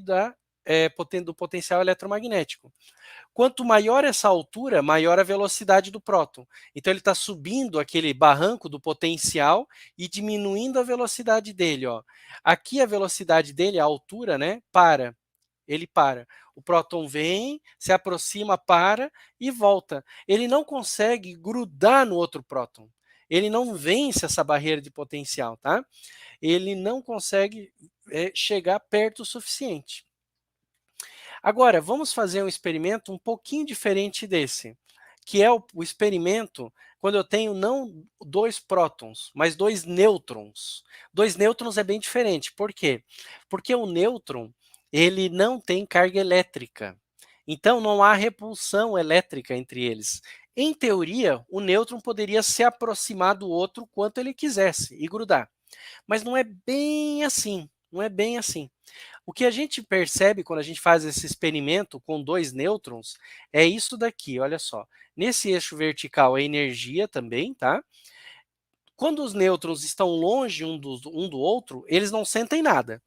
do potencial eletromagnético. Quanto maior essa altura, maior a velocidade do próton. Então ele está subindo aquele barranco do potencial e diminuindo a velocidade dele. Ó. Aqui a velocidade dele, a altura, né, para. Ele para. O próton vem, se aproxima, para e volta. Ele não consegue grudar no outro próton. Ele não vence essa barreira de potencial, tá? Ele não consegue chegar perto o suficiente. Agora, vamos fazer um experimento um pouquinho diferente desse, que é o experimento quando eu tenho não dois prótons, mas dois nêutrons. Dois nêutrons é bem diferente. Por quê? Porque o nêutron, ele não tem carga elétrica. Então, não há repulsão elétrica entre eles. Em teoria, o nêutron poderia se aproximar do outro quanto ele quisesse e grudar. Mas não é bem assim. Não é bem assim. O que a gente percebe quando a gente faz esse experimento com dois nêutrons é isso daqui, olha só. Nesse eixo vertical é energia também, tá? Quando os nêutrons estão longe um do outro, eles não sentem nada.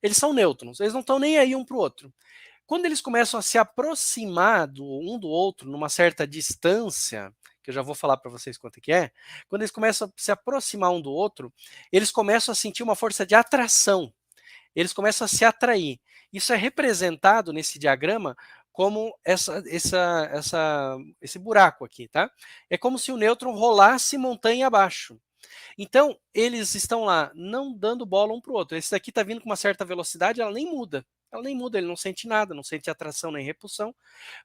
Eles são nêutrons, eles não estão nem aí um para o outro. Quando eles começam a se aproximar um do outro numa certa distância, que eu já vou falar para vocês quanto é que é, quando eles começam a se aproximar um do outro, eles começam a sentir uma força de atração, eles começam a se atrair. Isso é representado nesse diagrama como esse buraco aqui, tá? É como se o nêutron rolasse montanha abaixo. Então, eles estão lá não dando bola um para o outro. Esse daqui está vindo com uma certa velocidade, ela nem muda. Ela nem muda, ele não sente nada, não sente atração nem repulsão.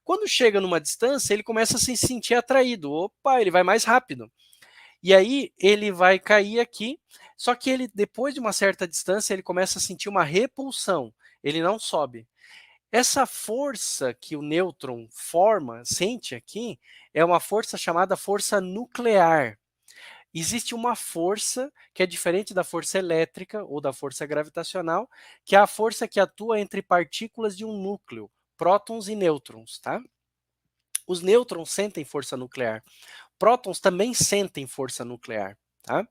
Quando chega numa distância, ele começa a se sentir atraído. Opa, ele vai mais rápido. E aí ele vai cair aqui, só que ele, depois de uma certa distância, ele começa a sentir uma repulsão. Ele não sobe. Essa força que o nêutron sente aqui, é uma força chamada força nuclear. Existe uma força que é diferente da força elétrica ou da força gravitacional, que é a força que atua entre partículas de um núcleo, prótons e nêutrons, tá? Os nêutrons sentem força nuclear. Prótons também sentem força nuclear. tá?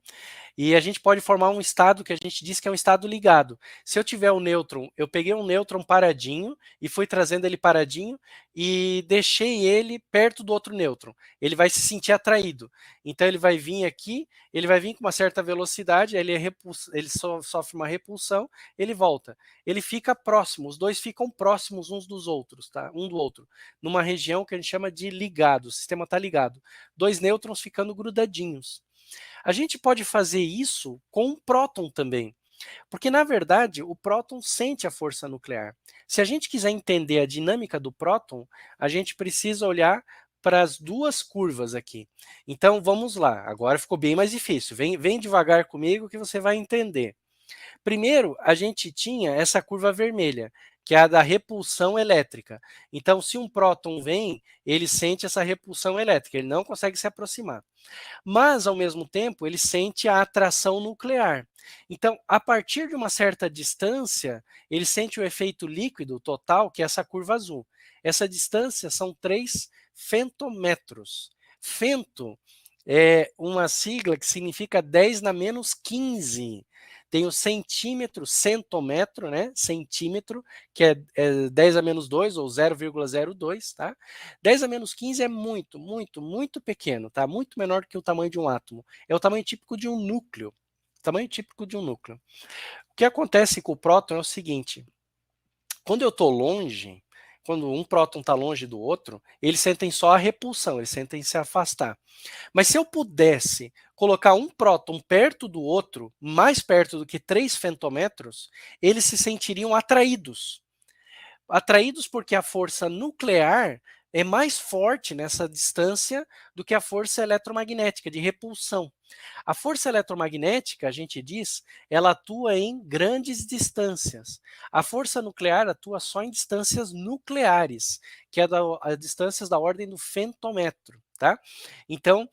E a gente pode formar um estado que a gente diz que é um estado ligado. Se eu tiver um nêutron, eu peguei um nêutron paradinho e fui trazendo ele paradinho e deixei ele perto do outro nêutron. Ele vai se sentir atraído. Então ele vai vir aqui, ele vai vir com uma certa velocidade, ele sofre uma repulsão, ele volta. Ele fica próximo, os dois ficam próximos uns dos outros, tá? Um do outro, numa região que a gente chama de ligado, o sistema está ligado. Dois nêutrons ficando grudadinhos. A gente pode fazer isso com um próton também, porque na verdade o próton sente a força nuclear. Se a gente quiser entender a dinâmica do próton, a gente precisa olhar para as duas curvas aqui. Então vamos lá, agora ficou bem mais difícil. Vem devagar comigo que você vai entender. Primeiro, a gente tinha essa curva vermelha, que é a da repulsão elétrica. Então, se um próton vem, ele sente essa repulsão elétrica, ele não consegue se aproximar. Mas, ao mesmo tempo, ele sente a atração nuclear. Então, a partir de uma certa distância, ele sente o efeito líquido total, que é essa curva azul. Essa distância são 3 femtometros. Femto é uma sigla que significa 10 na menos 15. Tem o centímetro, centômetro, né? Centímetro, que é 10 a menos 2 ou 0,02, tá? 10 a menos 15 é muito, muito, muito pequeno, tá? Muito menor que o tamanho de um átomo. É o tamanho típico de um núcleo. Tamanho típico de um núcleo. O que acontece com o próton é o seguinte: quando eu estou longe, quando um próton está longe do outro, eles sentem só a repulsão, eles sentem se afastar. Mas se eu pudesse colocar um próton perto do outro, mais perto do que 3 femtometros, eles se sentiriam atraídos. Atraídos porque a força nuclear é mais forte nessa distância do que a força eletromagnética de repulsão. A força eletromagnética, a gente diz, ela atua em grandes distâncias. A força nuclear atua só em distâncias nucleares, que é a distâncias da ordem do femtometro, tá? Então,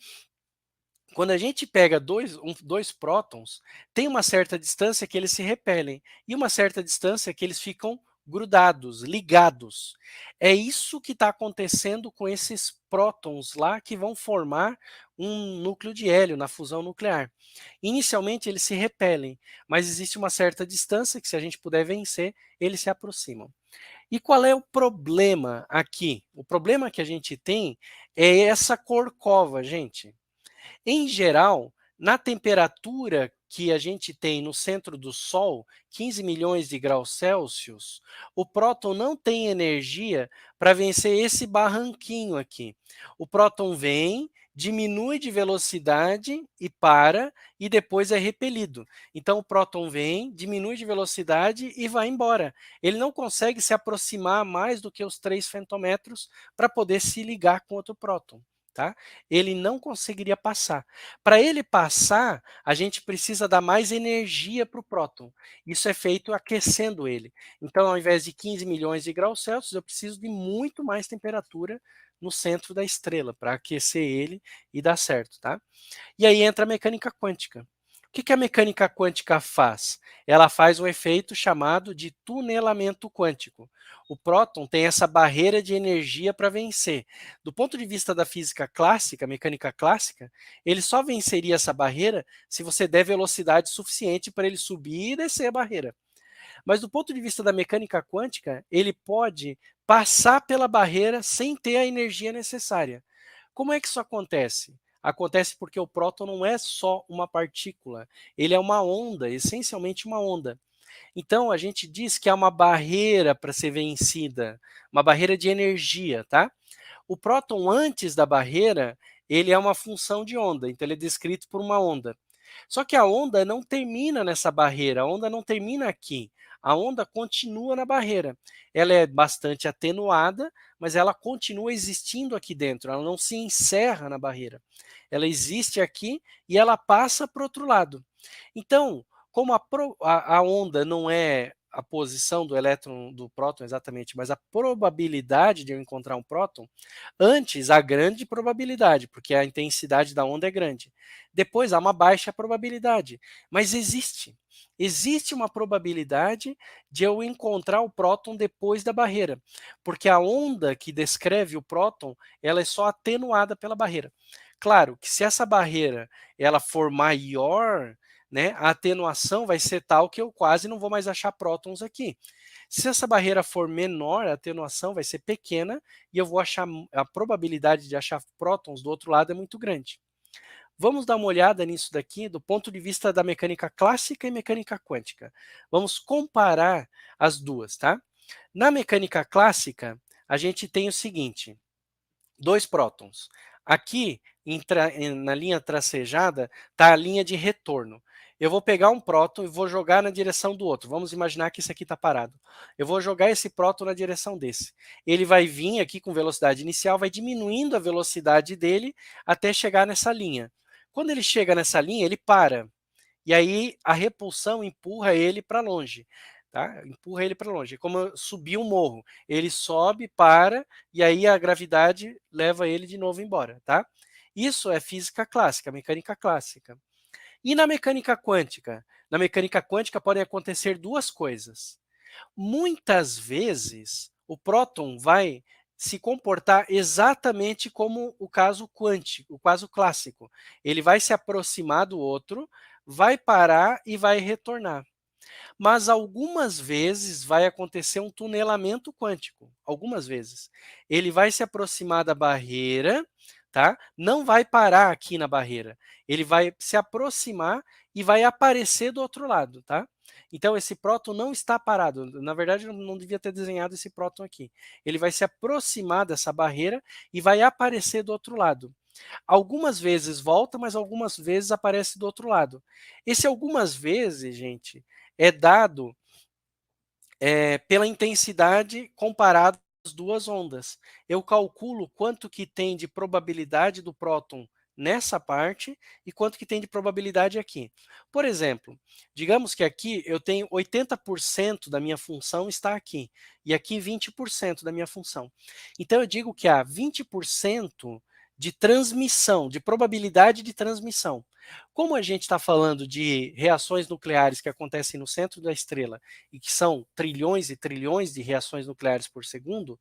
quando a gente pega dois prótons, tem uma certa distância que eles se repelem e uma certa distância que eles ficam grudados, ligados. É isso que está acontecendo com esses prótons lá que vão formar um núcleo de hélio na fusão nuclear. Inicialmente eles se repelem, mas existe uma certa distância que, se a gente puder vencer, eles se aproximam. E qual é o problema aqui? O problema que a gente tem é essa corcova, gente. Em geral, na temperatura que a gente tem no centro do Sol, 15 milhões de graus Celsius, o próton não tem energia para vencer esse barranquinho aqui. O próton vem, diminui de velocidade e para, e depois é repelido. Então o próton vem, diminui de velocidade e vai embora. Ele não consegue se aproximar mais do que os 3 femtometros para poder se ligar com outro próton. Tá? Ele não conseguiria passar. Para ele passar, a gente precisa dar mais energia para o próton. Isso é feito aquecendo ele. Então, ao invés de 15 milhões de graus Celsius, eu preciso de muito mais temperatura no centro da estrela para aquecer ele e dar certo, tá? E aí entra a mecânica quântica. O que a mecânica quântica faz? Ela faz um efeito chamado de tunelamento quântico. O próton tem essa barreira de energia para vencer. Do ponto de vista da física clássica, mecânica clássica, ele só venceria essa barreira se você der velocidade suficiente para ele subir e descer a barreira. Mas do ponto de vista da mecânica quântica, ele pode passar pela barreira sem ter a energia necessária. Como é que isso acontece? Acontece porque o próton não é só uma partícula, ele é uma onda, essencialmente uma onda. Então a gente diz que há uma barreira para ser vencida, uma barreira de energia, tá? O próton antes da barreira, ele é uma função de onda, então ele é descrito por uma onda. Só que a onda não termina nessa barreira, a onda não termina aqui. A onda continua na barreira. Ela é bastante atenuada, mas ela continua existindo aqui dentro, ela não se encerra na barreira. Ela existe aqui e ela passa para o outro lado. Então, como a onda não é a posição do elétron, do próton exatamente, mas a probabilidade de eu encontrar um próton, antes a grande probabilidade, porque a intensidade da onda é grande. Depois há uma baixa probabilidade, mas existe. Existe uma probabilidade de eu encontrar o próton depois da barreira, porque a onda que descreve o próton, ela é só atenuada pela barreira. Claro que se essa barreira ela for maior, né, a atenuação vai ser tal que eu quase não vou mais achar prótons aqui. Se essa barreira for menor, a atenuação vai ser pequena e eu vou achar a probabilidade de achar prótons do outro lado é muito grande. Vamos dar uma olhada nisso daqui do ponto de vista da mecânica clássica e mecânica quântica. Vamos comparar as duas, tá? Na mecânica clássica, a gente tem o seguinte: dois prótons. Aqui, na linha tracejada, está a linha de retorno. Eu vou pegar um próton e vou jogar na direção do outro. Vamos imaginar que esse aqui está parado. Eu vou jogar esse próton na direção desse. Ele vai vir aqui com velocidade inicial, vai diminuindo a velocidade dele até chegar nessa linha. Quando ele chega nessa linha, ele para. E aí a repulsão empurra ele para longe. Tá? Empurra ele para longe. É como subir um morro. Ele sobe, para, e aí a gravidade leva ele de novo embora. Tá? Isso é física clássica, mecânica clássica. E na mecânica quântica? Na mecânica quântica podem acontecer duas coisas. Muitas vezes, o próton vai se comportar exatamente como o caso quântico, o caso clássico. Ele vai se aproximar do outro, vai parar e vai retornar. Mas algumas vezes vai acontecer um tunelamento quântico, algumas vezes. Ele vai se aproximar da barreira, tá? Não vai parar aqui na barreira. Ele vai se aproximar e vai aparecer do outro lado, tá? Então esse próton não está parado. Na verdade, eu não devia ter desenhado esse próton aqui. Ele vai se aproximar dessa barreira e vai aparecer do outro lado. Algumas vezes volta, mas algumas vezes aparece do outro lado. Esse algumas vezes, gente, é dado pela intensidade comparada às duas ondas. Eu calculo quanto que tem de probabilidade do próton nessa parte e quanto que tem de probabilidade aqui. Por exemplo, digamos que aqui eu tenho 80% da minha função está aqui e aqui 20% da minha função. Então eu digo que há 20% de transmissão, de probabilidade de transmissão. Como a gente está falando de reações nucleares que acontecem no centro da estrela e que são trilhões e trilhões de reações nucleares por segundo,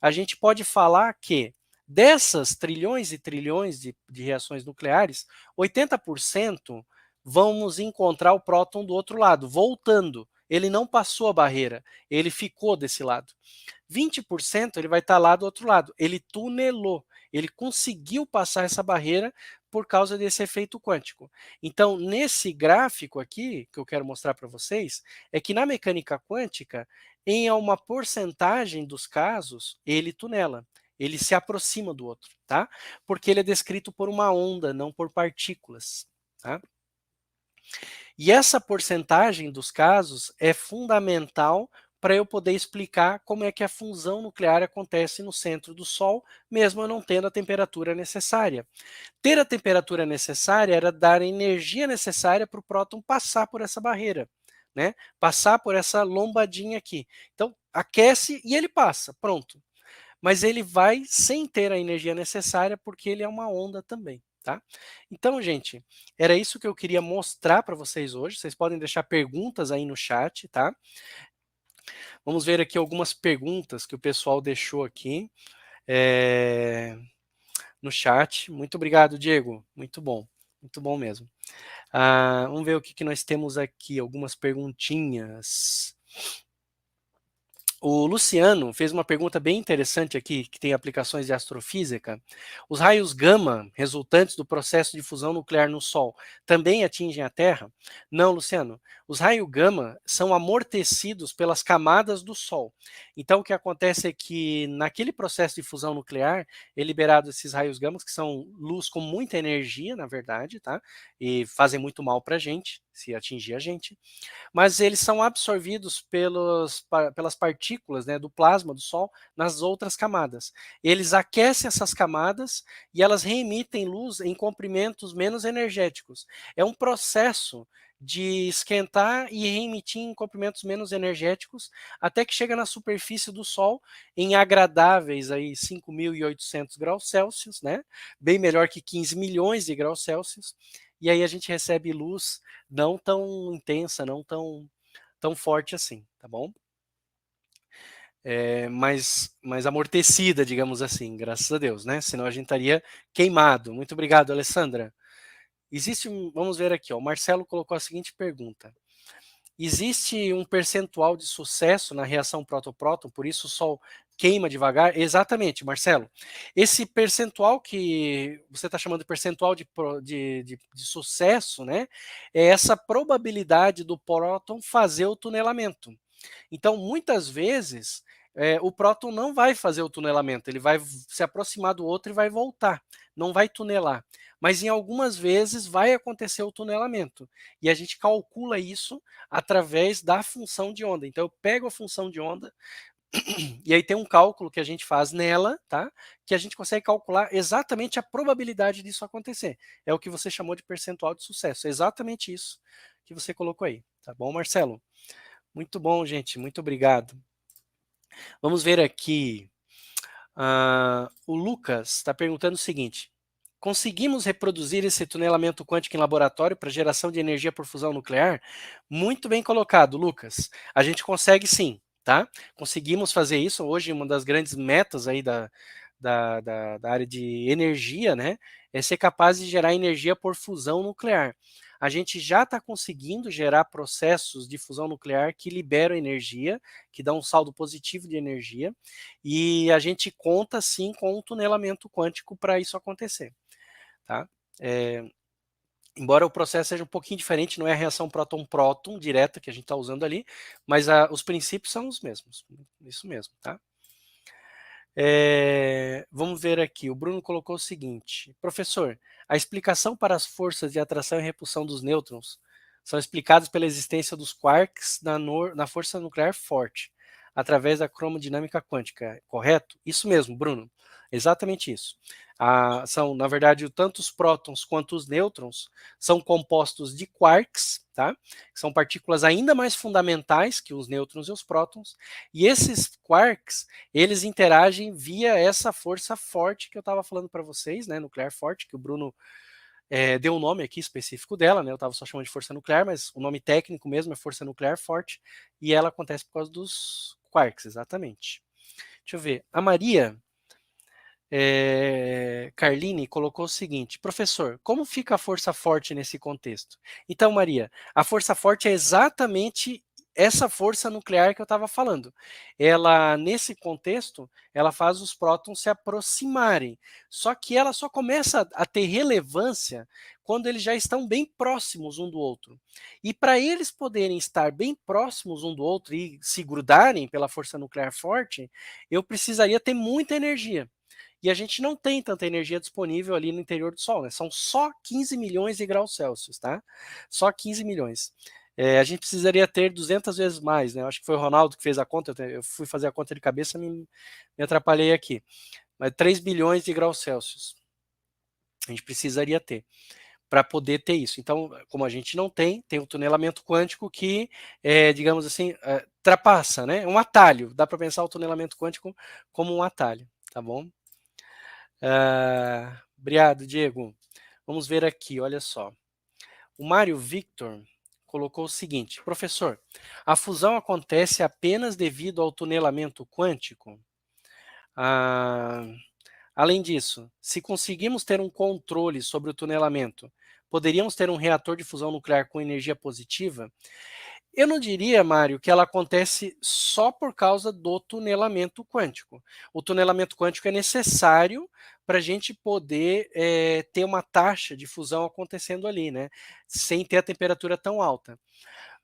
a gente pode falar que dessas trilhões e trilhões de reações nucleares, 80% vamos encontrar o próton do outro lado, voltando. Ele não passou a barreira, ele ficou desse lado. 20% ele vai estar lá do outro lado. Ele tunelou, ele conseguiu passar essa barreira por causa desse efeito quântico. Então, nesse gráfico aqui, que eu quero mostrar para vocês, é que na mecânica quântica, em uma porcentagem dos casos, ele tunela. Ele se aproxima do outro, tá? Porque ele é descrito por uma onda, não por partículas, tá? E essa porcentagem dos casos é fundamental para eu poder explicar como é que a fusão nuclear acontece no centro do Sol, mesmo eu não tendo a temperatura necessária. Ter a temperatura necessária era dar a energia necessária para o próton passar por essa barreira, né? Passar por essa lombadinha aqui. Então, aquece e ele passa, pronto. Mas ele vai sem ter a energia necessária, porque ele é uma onda também. Tá? Então, gente, era isso que eu queria mostrar para vocês hoje. Vocês podem deixar perguntas aí no chat, tá? Vamos ver aqui algumas perguntas que o pessoal deixou aqui no chat. Muito obrigado, Diego. Muito bom mesmo. Vamos ver o que nós temos aqui, algumas perguntinhas. O Luciano fez uma pergunta bem interessante aqui, que tem aplicações de astrofísica. Os raios gama resultantes do processo de fusão nuclear no Sol também atingem a Terra? Não, Luciano. Os raios gama são amortecidos pelas camadas do Sol. Então, o que acontece é que naquele processo de fusão nuclear é liberado esses raios gama, que são luz com muita energia, na verdade, tá? E fazem muito mal para a gente, se atingir a gente, mas eles são absorvidos pelas partículas, né, do plasma do Sol nas outras camadas. Eles aquecem essas camadas e elas reemitem luz em comprimentos menos energéticos. É um processo de esquentar e reemitir em comprimentos menos energéticos até que chega na superfície do Sol em agradáveis aí 5.800 graus Celsius, né? Bem melhor que 15 milhões de graus Celsius. E aí a gente recebe luz não tão intensa, não tão forte assim, tá bom? mais amortecida, digamos assim, graças a Deus, né? Senão a gente estaria queimado. Muito obrigado, Alessandra. Vamos ver aqui, ó, o Marcelo colocou a seguinte pergunta: existe um percentual de sucesso na reação próton-próton, por isso o Sol queima devagar? Exatamente, Marcelo. Esse percentual que você está chamando de percentual de sucesso, né? É essa probabilidade do próton fazer o tunelamento. Então, muitas vezes, o próton não vai fazer o tunelamento, ele vai se aproximar do outro e vai voltar, não vai tunelar. Mas em algumas vezes vai acontecer o tunelamento. E a gente calcula isso através da função de onda. Então eu pego a função de onda e aí tem um cálculo que a gente faz nela, tá? Que a gente consegue calcular exatamente a probabilidade disso acontecer. É o que você chamou de percentual de sucesso. É exatamente isso que você colocou aí. Tá bom, Marcelo? Muito bom, gente. Muito obrigado. Vamos ver aqui. O Lucas está perguntando o seguinte: conseguimos reproduzir esse tunelamento quântico em laboratório para geração de energia por fusão nuclear? Muito bem colocado, Lucas. A gente consegue sim, tá? Conseguimos fazer isso. Hoje, uma das grandes metas aí da área de energia, né, é ser capaz de gerar energia por fusão nuclear. A gente já está conseguindo gerar processos de fusão nuclear que liberam energia, que dão um saldo positivo de energia, e a gente conta sim com um tunelamento quântico para isso acontecer. Tá? É, embora o processo seja um pouquinho diferente, não é a reação próton-próton direta que a gente está usando ali, mas os princípios são os mesmos. Isso mesmo, tá? Vamos ver aqui. O Bruno colocou o seguinte: professor, a explicação para as forças de atração e repulsão dos nêutrons são explicadas pela existência dos quarks na força nuclear forte, através da cromodinâmica quântica, correto? Isso mesmo, Bruno. Exatamente isso. São, na verdade, tanto os prótons quanto os nêutrons são compostos de quarks, tá? Que são partículas ainda mais fundamentais que os nêutrons e os prótons, e esses quarks eles interagem via essa força forte que eu estava falando para vocês, né, nuclear forte, que o Bruno deu um nome aqui específico dela, né, eu estava só chamando de força nuclear, mas o nome técnico mesmo é força nuclear forte, e ela acontece por causa dos quarks, exatamente. Deixa eu ver, a Maria Carline colocou o seguinte: professor, como fica a força forte nesse contexto? Então, Maria, a força forte é exatamente essa força nuclear que eu estava falando. Ela, nesse contexto, ela faz os prótons se aproximarem. Só que ela só começa a ter relevância quando eles já estão bem próximos um do outro. E para eles poderem estar bem próximos um do outro e se grudarem pela força nuclear forte, eu precisaria ter muita energia. E a gente não tem tanta energia disponível ali no interior do Sol, né? São só 15 milhões de graus Celsius, tá? Só 15 milhões. A gente precisaria ter 200 vezes mais, né? Eu acho que foi o Ronaldo que fez a conta, eu fui fazer a conta de cabeça, me atrapalhei aqui. Mas 3 bilhões de graus Celsius a gente precisaria ter para poder ter isso. Então, como a gente não tem, tem um tunelamento quântico que, digamos assim, ultrapassa, né? Um atalho. Dá para pensar o tunelamento quântico como um atalho, tá bom? Obrigado, Diego. Vamos ver aqui, olha só. O Mário Victor colocou o seguinte: professor, a fusão acontece apenas devido ao tunelamento quântico? Ah, além disso, se conseguimos ter um controle sobre o tunelamento, poderíamos ter um reator de fusão nuclear com energia positiva? Eu não diria, Mário, que ela acontece só por causa do tunelamento quântico. O tunelamento quântico é necessário para a gente poder ter uma taxa de fusão acontecendo ali, né? Sem ter a temperatura tão alta.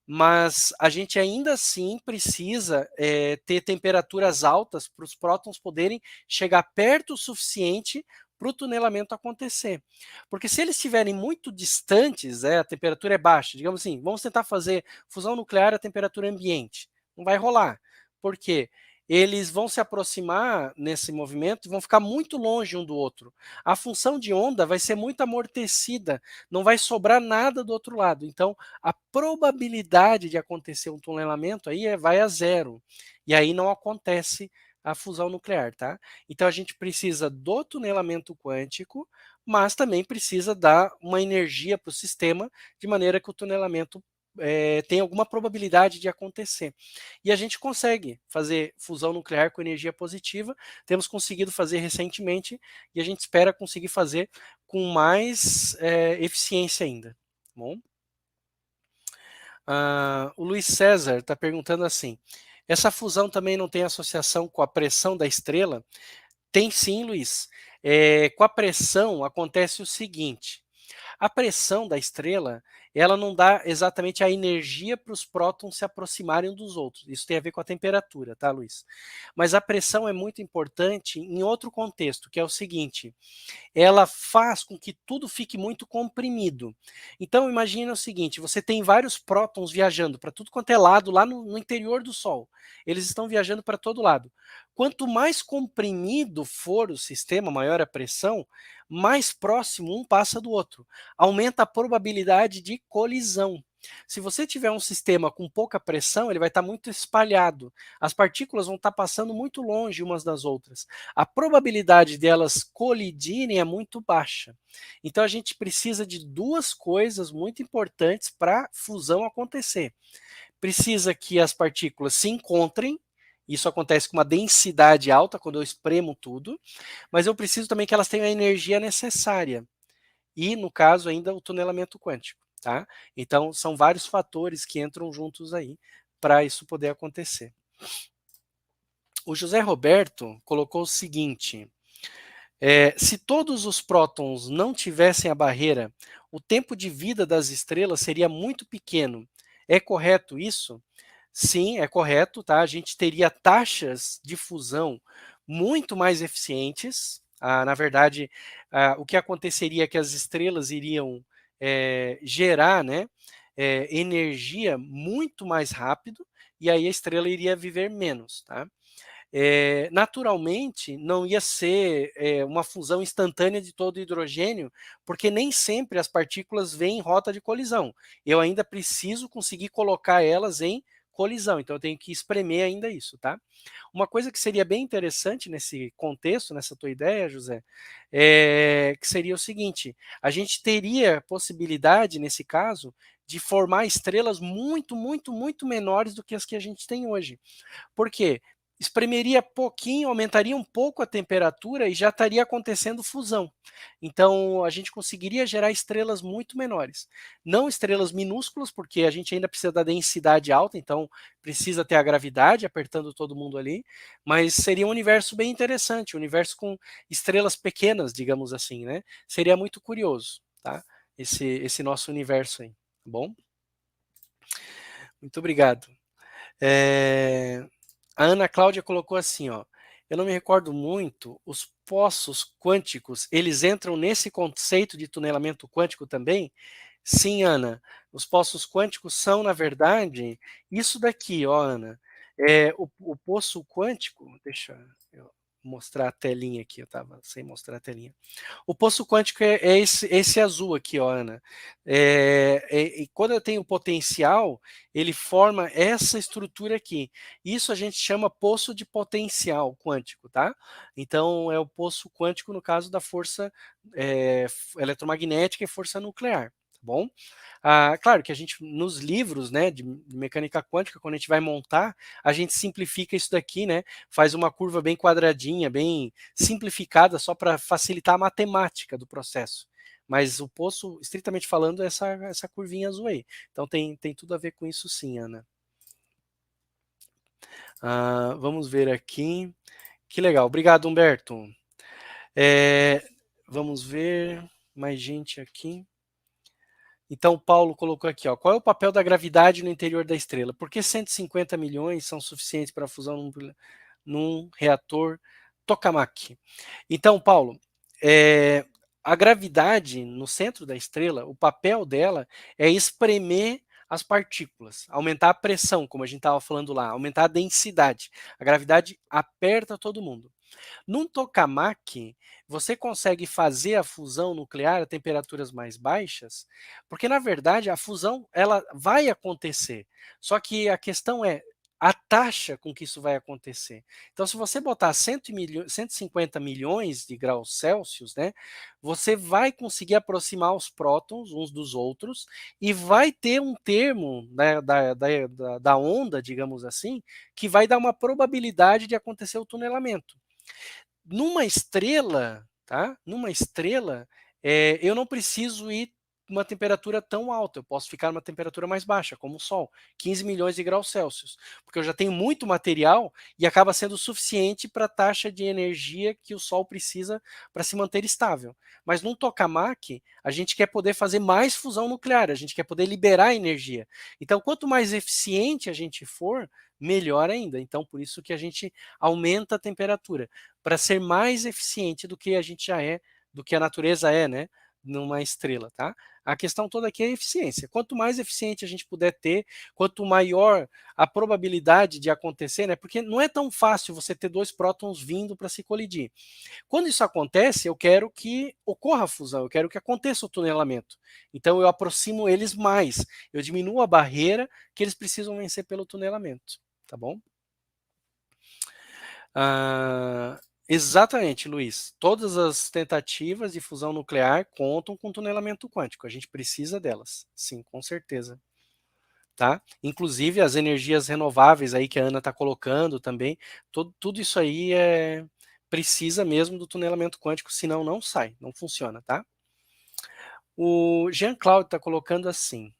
Mas a gente ainda assim precisa ter temperaturas altas para os prótons poderem chegar perto o suficiente para o tunelamento acontecer. Porque se eles estiverem muito distantes, a temperatura é baixa, digamos assim, vamos tentar fazer fusão nuclear a temperatura ambiente. Não vai rolar. Por quê? Eles vão se aproximar nesse movimento e vão ficar muito longe um do outro. A função de onda vai ser muito amortecida, não vai sobrar nada do outro lado. Então, a probabilidade de acontecer um tunelamento aí vai a zero. E aí não acontece a fusão nuclear, tá? Então a gente precisa do tunelamento quântico, mas também precisa dar uma energia para o sistema, de maneira que o tunelamento tem alguma probabilidade de acontecer. E a gente consegue fazer fusão nuclear com energia positiva, temos conseguido fazer recentemente e a gente espera conseguir fazer com mais eficiência ainda. Tá bom? O Luiz César está perguntando assim: essa fusão também não tem associação com a pressão da estrela? Tem sim, Luiz. Com a pressão acontece o seguinte: a pressão da estrela, ela não dá exatamente a energia para os prótons se aproximarem um dos outros. Isso tem a ver com a temperatura, tá, Luiz? Mas a pressão é muito importante em outro contexto, que é o seguinte: ela faz com que tudo fique muito comprimido. Então imagina o seguinte, você tem vários prótons viajando para tudo quanto é lado lá no interior do Sol. Eles estão viajando para todo lado. Quanto mais comprimido for o sistema, maior a pressão, mais próximo um passa do outro. Aumenta a probabilidade de colisão. Se você tiver um sistema com pouca pressão, ele vai estar muito espalhado. As partículas vão estar passando muito longe umas das outras. A probabilidade delas colidirem é muito baixa. Então a gente precisa de duas coisas muito importantes para a fusão acontecer. Precisa que as partículas se encontrem, isso acontece com uma densidade alta quando eu espremo tudo, mas eu preciso também que elas tenham a energia necessária. E, no caso, ainda o tunelamento quântico. Tá? Então, são vários fatores que entram juntos aí para isso poder acontecer. O José Roberto colocou o seguinte: se todos os prótons não tivessem a barreira, o tempo de vida das estrelas seria muito pequeno. É correto isso? Sim, é correto, tá? A gente teria taxas de fusão muito mais eficientes. Na verdade, o que aconteceria é que as estrelas iriam gerar, né, energia muito mais rápido e aí a estrela iria viver menos, tá? Naturalmente, não ia ser uma fusão instantânea de todo o hidrogênio, porque nem sempre as partículas vêm em rota de colisão. Eu ainda preciso conseguir colocar elas em colisão, então eu tenho que espremer ainda isso, tá? Uma coisa que seria bem interessante nesse contexto, nessa tua ideia, José, que seria o seguinte: a gente teria possibilidade, nesse caso, de formar estrelas muito, muito, muito menores do que as que a gente tem hoje. Por quê? Espremeria pouquinho, aumentaria um pouco a temperatura e já estaria acontecendo fusão. Então, a gente conseguiria gerar estrelas muito menores. Não estrelas minúsculas, porque a gente ainda precisa da densidade alta, então precisa ter a gravidade apertando todo mundo ali, mas seria um universo bem interessante, um universo com estrelas pequenas, digamos assim, né? Seria muito curioso, tá? Esse nosso universo aí, tá bom? Muito obrigado. É... A Ana Cláudia colocou assim, ó: eu não me recordo muito, os poços quânticos, eles entram nesse conceito de tunelamento quântico também? Sim, Ana, os poços quânticos são, na verdade, isso daqui, ó, Ana. O poço quântico, deixa eu mostrar a telinha aqui, eu estava sem mostrar a telinha. O poço quântico é esse azul aqui, ó, Ana. E quando eu tenho potencial, ele forma essa estrutura aqui. Isso a gente chama poço de potencial quântico, tá? Então é o poço quântico no caso da força eletromagnética e força nuclear, tá bom? Claro que a gente, nos livros, né, de mecânica quântica, quando a gente vai montar, a gente simplifica isso daqui, né? Faz uma curva bem quadradinha, bem simplificada, só para facilitar a matemática do processo. Mas o poço, estritamente falando, é essa curvinha azul aí. Então tem tudo a ver com isso sim, Ana. Vamos ver aqui. Que legal. Obrigado, Humberto. Vamos ver mais gente aqui. Então, o Paulo colocou aqui, ó: qual é o papel da gravidade no interior da estrela? Por que 150 milhões são suficientes para a fusão num reator tokamak? Então, Paulo, a gravidade no centro da estrela, o papel dela é espremer as partículas, aumentar a pressão, como a gente estava falando lá, aumentar a densidade. A gravidade aperta todo mundo. Num tokamak, você consegue fazer a fusão nuclear a temperaturas mais baixas, porque na verdade a fusão ela vai acontecer. Só que a questão é a taxa com que isso vai acontecer. Então, se você botar 150 milhões de graus Celsius, né, você vai conseguir aproximar os prótons uns dos outros e vai ter um termo, né, da onda, digamos assim, que vai dar uma probabilidade de acontecer o tunelamento. Numa estrela, tá? Numa estrela, eu não preciso ir uma temperatura tão alta, eu posso ficar numa temperatura mais baixa, como o Sol, 15 milhões de graus Celsius, porque eu já tenho muito material e acaba sendo suficiente para a taxa de energia que o Sol precisa para se manter estável. Mas num tokamak, a gente quer poder fazer mais fusão nuclear, a gente quer poder liberar energia. Então, quanto mais eficiente a gente for, melhor ainda. Então, por isso que a gente aumenta a temperatura para ser mais eficiente do que a gente já é, do que a natureza é, né, numa estrela, tá? A questão toda aqui é a eficiência. Quanto mais eficiente a gente puder ter, quanto maior a probabilidade de acontecer, né? Porque não é tão fácil você ter dois prótons vindo para se colidir. Quando isso acontece, eu quero que ocorra a fusão, eu quero que aconteça o tunelamento. Então eu aproximo eles mais, eu diminuo a barreira que eles precisam vencer pelo tunelamento, tá bom? Ah, exatamente, Luiz. Todas as tentativas de fusão nuclear contam com tunelamento quântico. A gente precisa delas, sim, com certeza. Tá? Inclusive as energias renováveis aí que a Ana está colocando também, tudo isso aí precisa mesmo do tunelamento quântico, senão não sai, não funciona, tá? O Jean Claude está colocando assim: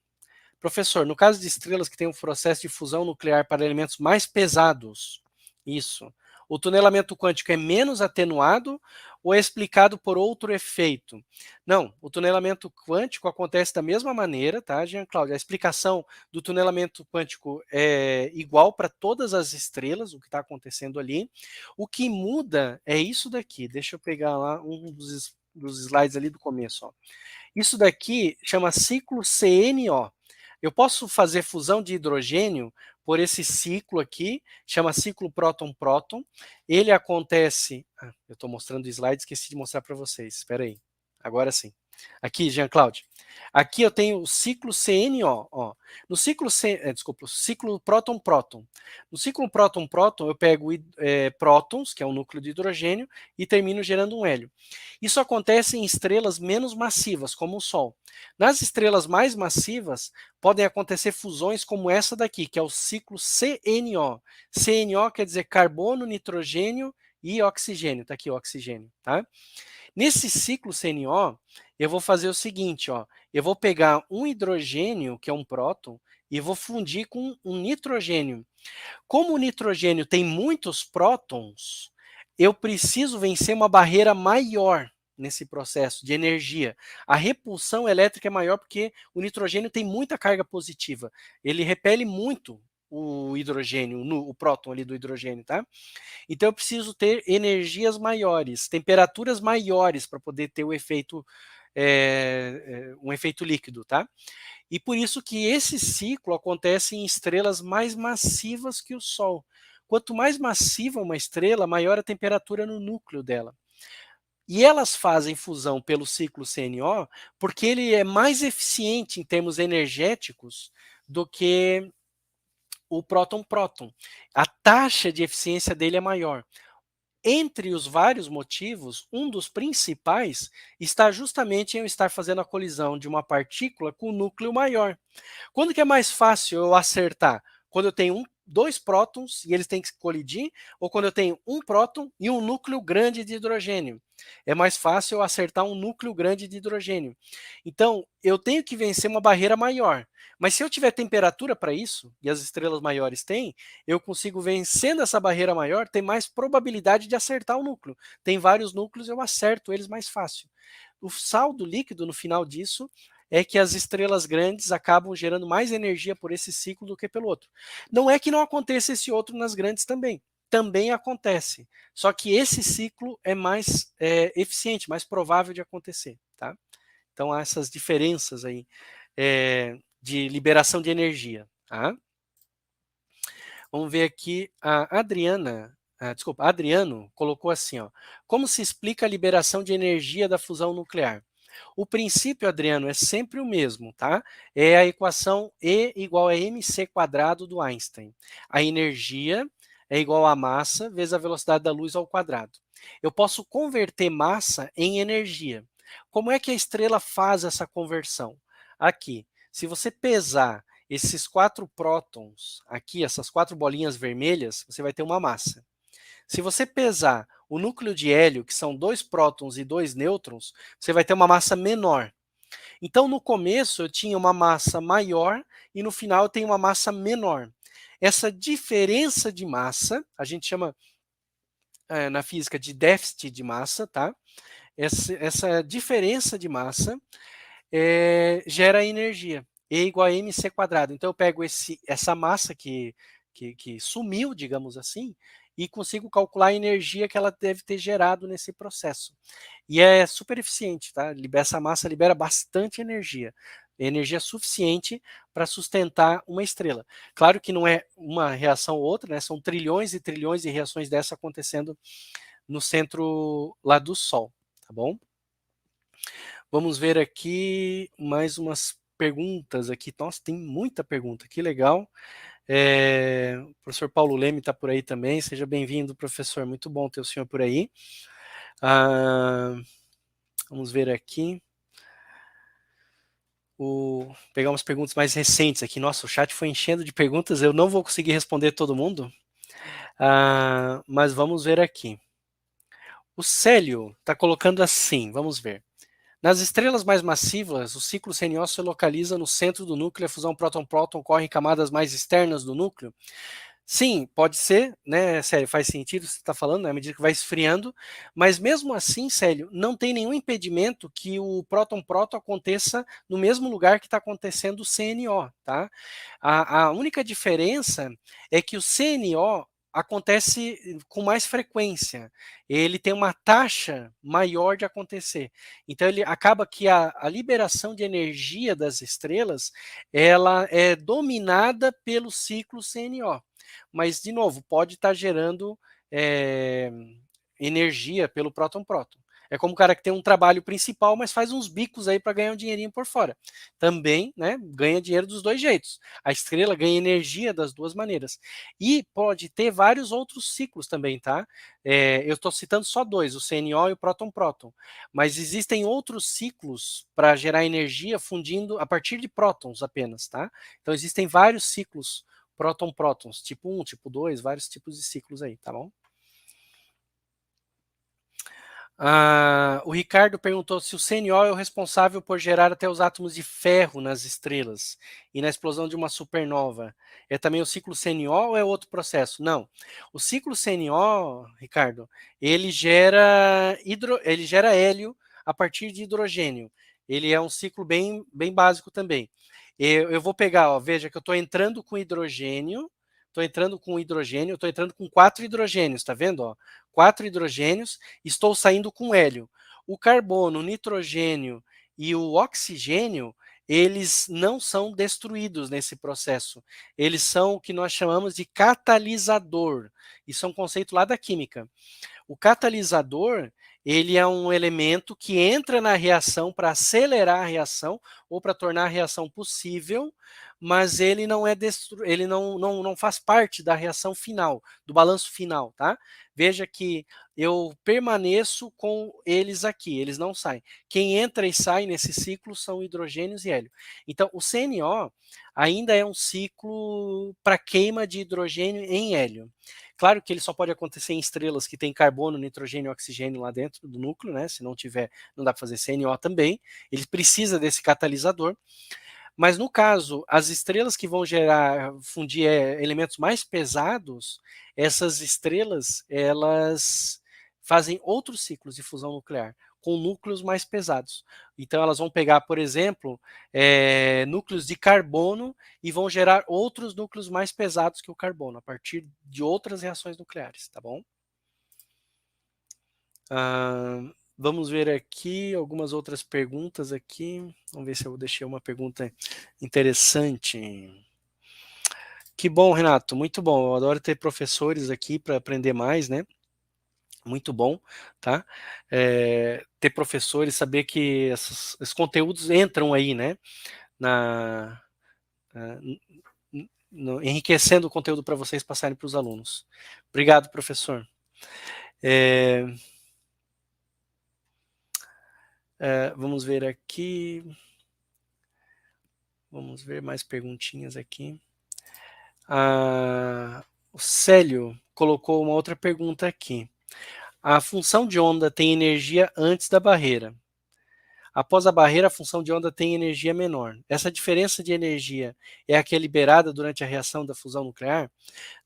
professor, no caso de estrelas que têm um processo de fusão nuclear para elementos mais pesados, isso, o tunelamento quântico é menos atenuado ou é explicado por outro efeito? Não, o tunelamento quântico acontece da mesma maneira, tá, Jean-Claude? A explicação do tunelamento quântico é igual para todas as estrelas, o que está acontecendo ali. O que muda é isso daqui. Deixa eu pegar lá um dos slides ali do começo, ó. Isso daqui chama ciclo CNO. Eu posso fazer fusão de hidrogênio por esse ciclo aqui, chama ciclo próton-próton. Ele acontece. Eu estou mostrando o slide, esqueci de mostrar para vocês. Espera aí. Agora sim. Aqui, Jean-Claude. Aqui eu tenho o ciclo CNO. Ó. No ciclo desculpa, ciclo próton-próton. No ciclo próton-próton, eu pego prótons, que é um núcleo de hidrogênio, e termino gerando um hélio. Isso acontece em estrelas menos massivas, como o Sol. Nas estrelas mais massivas, podem acontecer fusões como essa daqui, que é o ciclo CNO. CNO quer dizer carbono, nitrogênio e oxigênio. Está aqui o oxigênio. Tá? Nesse ciclo CNO, eu vou fazer o seguinte, ó, eu vou pegar um hidrogênio, que é um próton, e vou fundir com um nitrogênio. Como o nitrogênio tem muitos prótons, eu preciso vencer uma barreira maior nesse processo de energia. A repulsão elétrica é maior porque o nitrogênio tem muita carga positiva. Ele repele muito o hidrogênio, o próton ali do hidrogênio, tá? Então eu preciso ter energias maiores, temperaturas maiores para poder ter o efeito, um efeito líquido, tá? E por isso que esse ciclo acontece em estrelas mais massivas que o Sol. Quanto mais massiva uma estrela, maior a temperatura no núcleo dela. E elas fazem fusão pelo ciclo CNO porque ele é mais eficiente em termos energéticos do que o próton-próton. A taxa de eficiência dele é maior. Entre os vários motivos, um dos principais está justamente em eu estar fazendo a colisão de uma partícula com um núcleo maior. Quando que é mais fácil eu acertar? Quando eu tenho dois prótons e eles têm que colidir, ou quando eu tenho um próton e um núcleo grande de hidrogênio? É mais fácil eu acertar um núcleo grande de hidrogênio. Então, eu tenho que vencer uma barreira maior. Mas se eu tiver temperatura para isso, e as estrelas maiores têm, eu consigo vencendo essa barreira maior, tem mais probabilidade de acertar o núcleo. Tem vários núcleos, eu acerto eles mais fácil. O saldo líquido no final disso é que as estrelas grandes acabam gerando mais energia por esse ciclo do que pelo outro. Não é que não aconteça esse outro nas grandes também. Também acontece. Só que esse ciclo é mais eficiente, mais provável de acontecer. Tá? Então há essas diferenças aí de liberação de energia. Tá? Vamos ver aqui a Adriana. Desculpa, Adriano colocou assim, ó. Como se explica a liberação de energia da fusão nuclear? O princípio, Adriano, é sempre o mesmo, tá? É a equação E igual a mc² do Einstein. A energia é igual a massa vezes a velocidade da luz ao quadrado. Eu posso converter massa em energia. Como é que a estrela faz essa conversão? Aqui, se você pesar esses 4 prótons aqui, essas 4 bolinhas vermelhas, você vai ter uma massa. Se você pesar o núcleo de hélio, que são 2 prótons e 2 nêutrons, você vai ter uma massa menor. Então, no começo, eu tinha uma massa maior e no final eu tenho uma massa menor. Essa diferença de massa, a gente chama na física de déficit de massa, tá? Essa diferença de massa gera energia. E igual a mc². Então, eu pego essa massa que sumiu, digamos assim, e consigo calcular a energia que ela deve ter gerado nesse processo. E é super eficiente, tá? Essa massa libera bastante energia suficiente para sustentar uma estrela. Claro que não é uma reação ou outra, né? São trilhões e trilhões de reações dessa acontecendo no centro lá do Sol, tá bom? Vamos ver aqui mais umas perguntas aqui. Nossa, tem muita pergunta, que legal. O professor Paulo Leme está por aí também. Seja bem-vindo, professor. Muito bom ter o senhor por aí. Vamos ver aqui. Pegar umas perguntas mais recentes aqui. Nossa, o chat foi enchendo de perguntas. Eu não vou conseguir responder todo mundo, mas vamos ver aqui. O Célio está colocando assim, vamos ver. Nas estrelas mais massivas, o ciclo CNO se localiza no centro do núcleo, a fusão próton-próton ocorre em camadas mais externas do núcleo. Sim, pode ser, né, Célio, faz sentido o que você está falando, né, à medida que vai esfriando, mas mesmo assim, Célio, não tem nenhum impedimento que o próton-próton aconteça no mesmo lugar que está acontecendo o CNO, tá? A única diferença é que o CNO acontece com mais frequência, ele tem uma taxa maior de acontecer. Então ele acaba que a liberação de energia das estrelas, ela é dominada pelo ciclo CNO. Mas, de novo, pode estar gerando energia pelo próton-próton. É como o cara que tem um trabalho principal, mas faz uns bicos aí para ganhar um dinheirinho por fora. Também, né, ganha dinheiro dos dois jeitos. A estrela ganha energia das duas maneiras. E pode ter vários outros ciclos também, tá? Eu estou citando só dois, o CNO e o próton-próton. Mas existem outros ciclos para gerar energia fundindo a partir de prótons apenas, tá? Então existem vários ciclos próton-prótons, tipo 1, tipo 2, vários tipos de ciclos aí, tá bom? O Ricardo perguntou se o CNO é o responsável por gerar até os átomos de ferro nas estrelas e na explosão de uma supernova. É também o ciclo CNO ou é outro processo? Não. O ciclo CNO, Ricardo, ele gera hélio a partir de hidrogênio. Ele é um ciclo bem básico também. Eu vou pegar, ó, veja que eu estou entrando com hidrogênio, estou entrando com 4 hidrogênios, tá vendo? Ó? 4 hidrogênios, estou saindo com hélio. O carbono, o nitrogênio e o oxigênio, eles não são destruídos nesse processo. Eles são o que nós chamamos de catalisador. Isso é um conceito lá da química. O catalisador, ele é um elemento que entra na reação para acelerar a reação ou para tornar a reação possível, mas ele não é ele não faz parte da reação final, do balanço final, tá? Veja que eu permaneço com eles aqui, eles não saem. Quem entra e sai nesse ciclo são hidrogênios e hélio. Então, o CNO ainda é um ciclo para queima de hidrogênio em hélio. Claro que ele só pode acontecer em estrelas que têm carbono, nitrogênio e oxigênio lá dentro do núcleo, né? Se não tiver, não dá para fazer CNO também. Ele precisa desse catalisador. Mas no caso, as estrelas que vão fundir elementos mais pesados, essas estrelas, elas fazem outros ciclos de fusão nuclear com núcleos mais pesados. Então elas vão pegar, por exemplo, núcleos de carbono e vão gerar outros núcleos mais pesados que o carbono, a partir de outras reações nucleares, tá bom? Vamos ver aqui algumas outras perguntas aqui. Vamos ver se eu deixei uma pergunta interessante. Que bom, Renato, muito bom. Eu adoro ter professores aqui para aprender mais, né? Muito bom, tá. Ter professores, saber que esses conteúdos entram aí, né, na n n no enriquecendo o conteúdo para vocês passarem para os alunos. Obrigado, professor. Eh vamos ver aqui, vamos ver mais perguntinhas aqui. O Célio colocou uma outra pergunta aqui. A função de onda tem energia antes da barreira. Após a barreira, a função de onda tem energia menor. Essa diferença de energia é a que é liberada durante a reação da fusão nuclear?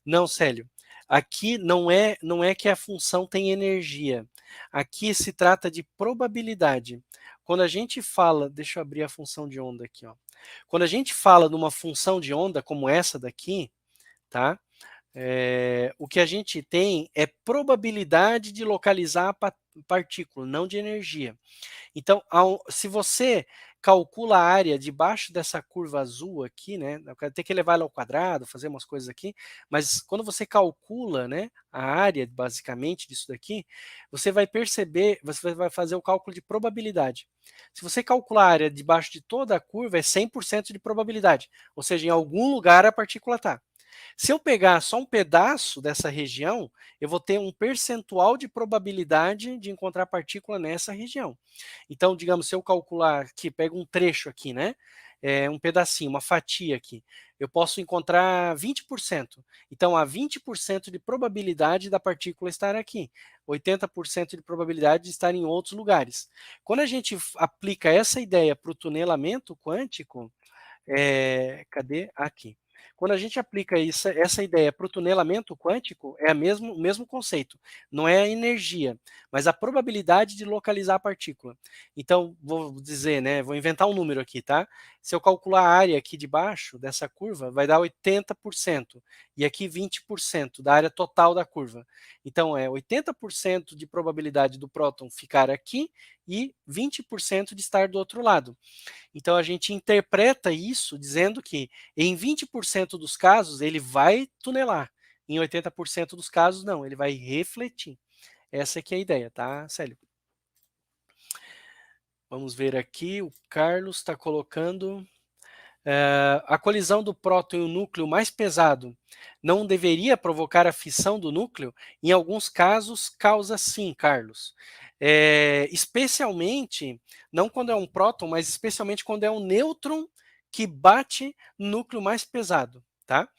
Não, Célio. Aqui não é que a função tem energia. Aqui se trata de probabilidade. Quando a gente fala, deixa eu abrir a função de onda aqui, ó. Quando a gente fala numa função de onda como essa daqui, tá? O que a gente tem é probabilidade de localizar a partícula, não de energia. Então, se você calcula a área debaixo dessa curva azul aqui, né, tem que levar ela ao quadrado, fazer umas coisas aqui, mas quando você calcula, né, a área basicamente disso daqui, você vai perceber, você vai fazer o cálculo de probabilidade. Se você calcular a área debaixo de toda a curva, é 100% de probabilidade, ou seja, em algum lugar a partícula está. Se eu pegar só um pedaço dessa região, eu vou ter um percentual de probabilidade de encontrar partícula nessa região. Então, digamos, se eu calcular aqui, pego um trecho aqui, né? Um pedacinho, uma fatia aqui, eu posso encontrar 20%. Então, há 20% de probabilidade da partícula estar aqui, 80% de probabilidade de estar em outros lugares. Quando a gente aplica essa ideia para o tunelamento quântico, cadê? Aqui. Quando a gente aplica essa ideia para o tunelamento quântico, é o mesmo conceito. Não é a energia, mas a probabilidade de localizar a partícula. Então, vou dizer, né, vou inventar um número aqui, tá? Se eu calcular a área aqui de baixo dessa curva, vai dar 80%, e aqui 20% da área total da curva. Então, é 80% de probabilidade do próton ficar aqui e 20% de estar do outro lado. Então a gente interpreta isso dizendo que em 20% dos casos ele vai tunelar, em 80% dos casos não, ele vai refletir. Essa é que é a ideia, tá, Célio? Vamos ver aqui, o Carlos está colocando. A colisão do próton e o núcleo mais pesado não deveria provocar a fissão do núcleo? Em alguns casos, causa sim, Carlos. Especialmente, não quando é um próton, mas especialmente quando é um nêutron que bate no núcleo mais pesado, tá?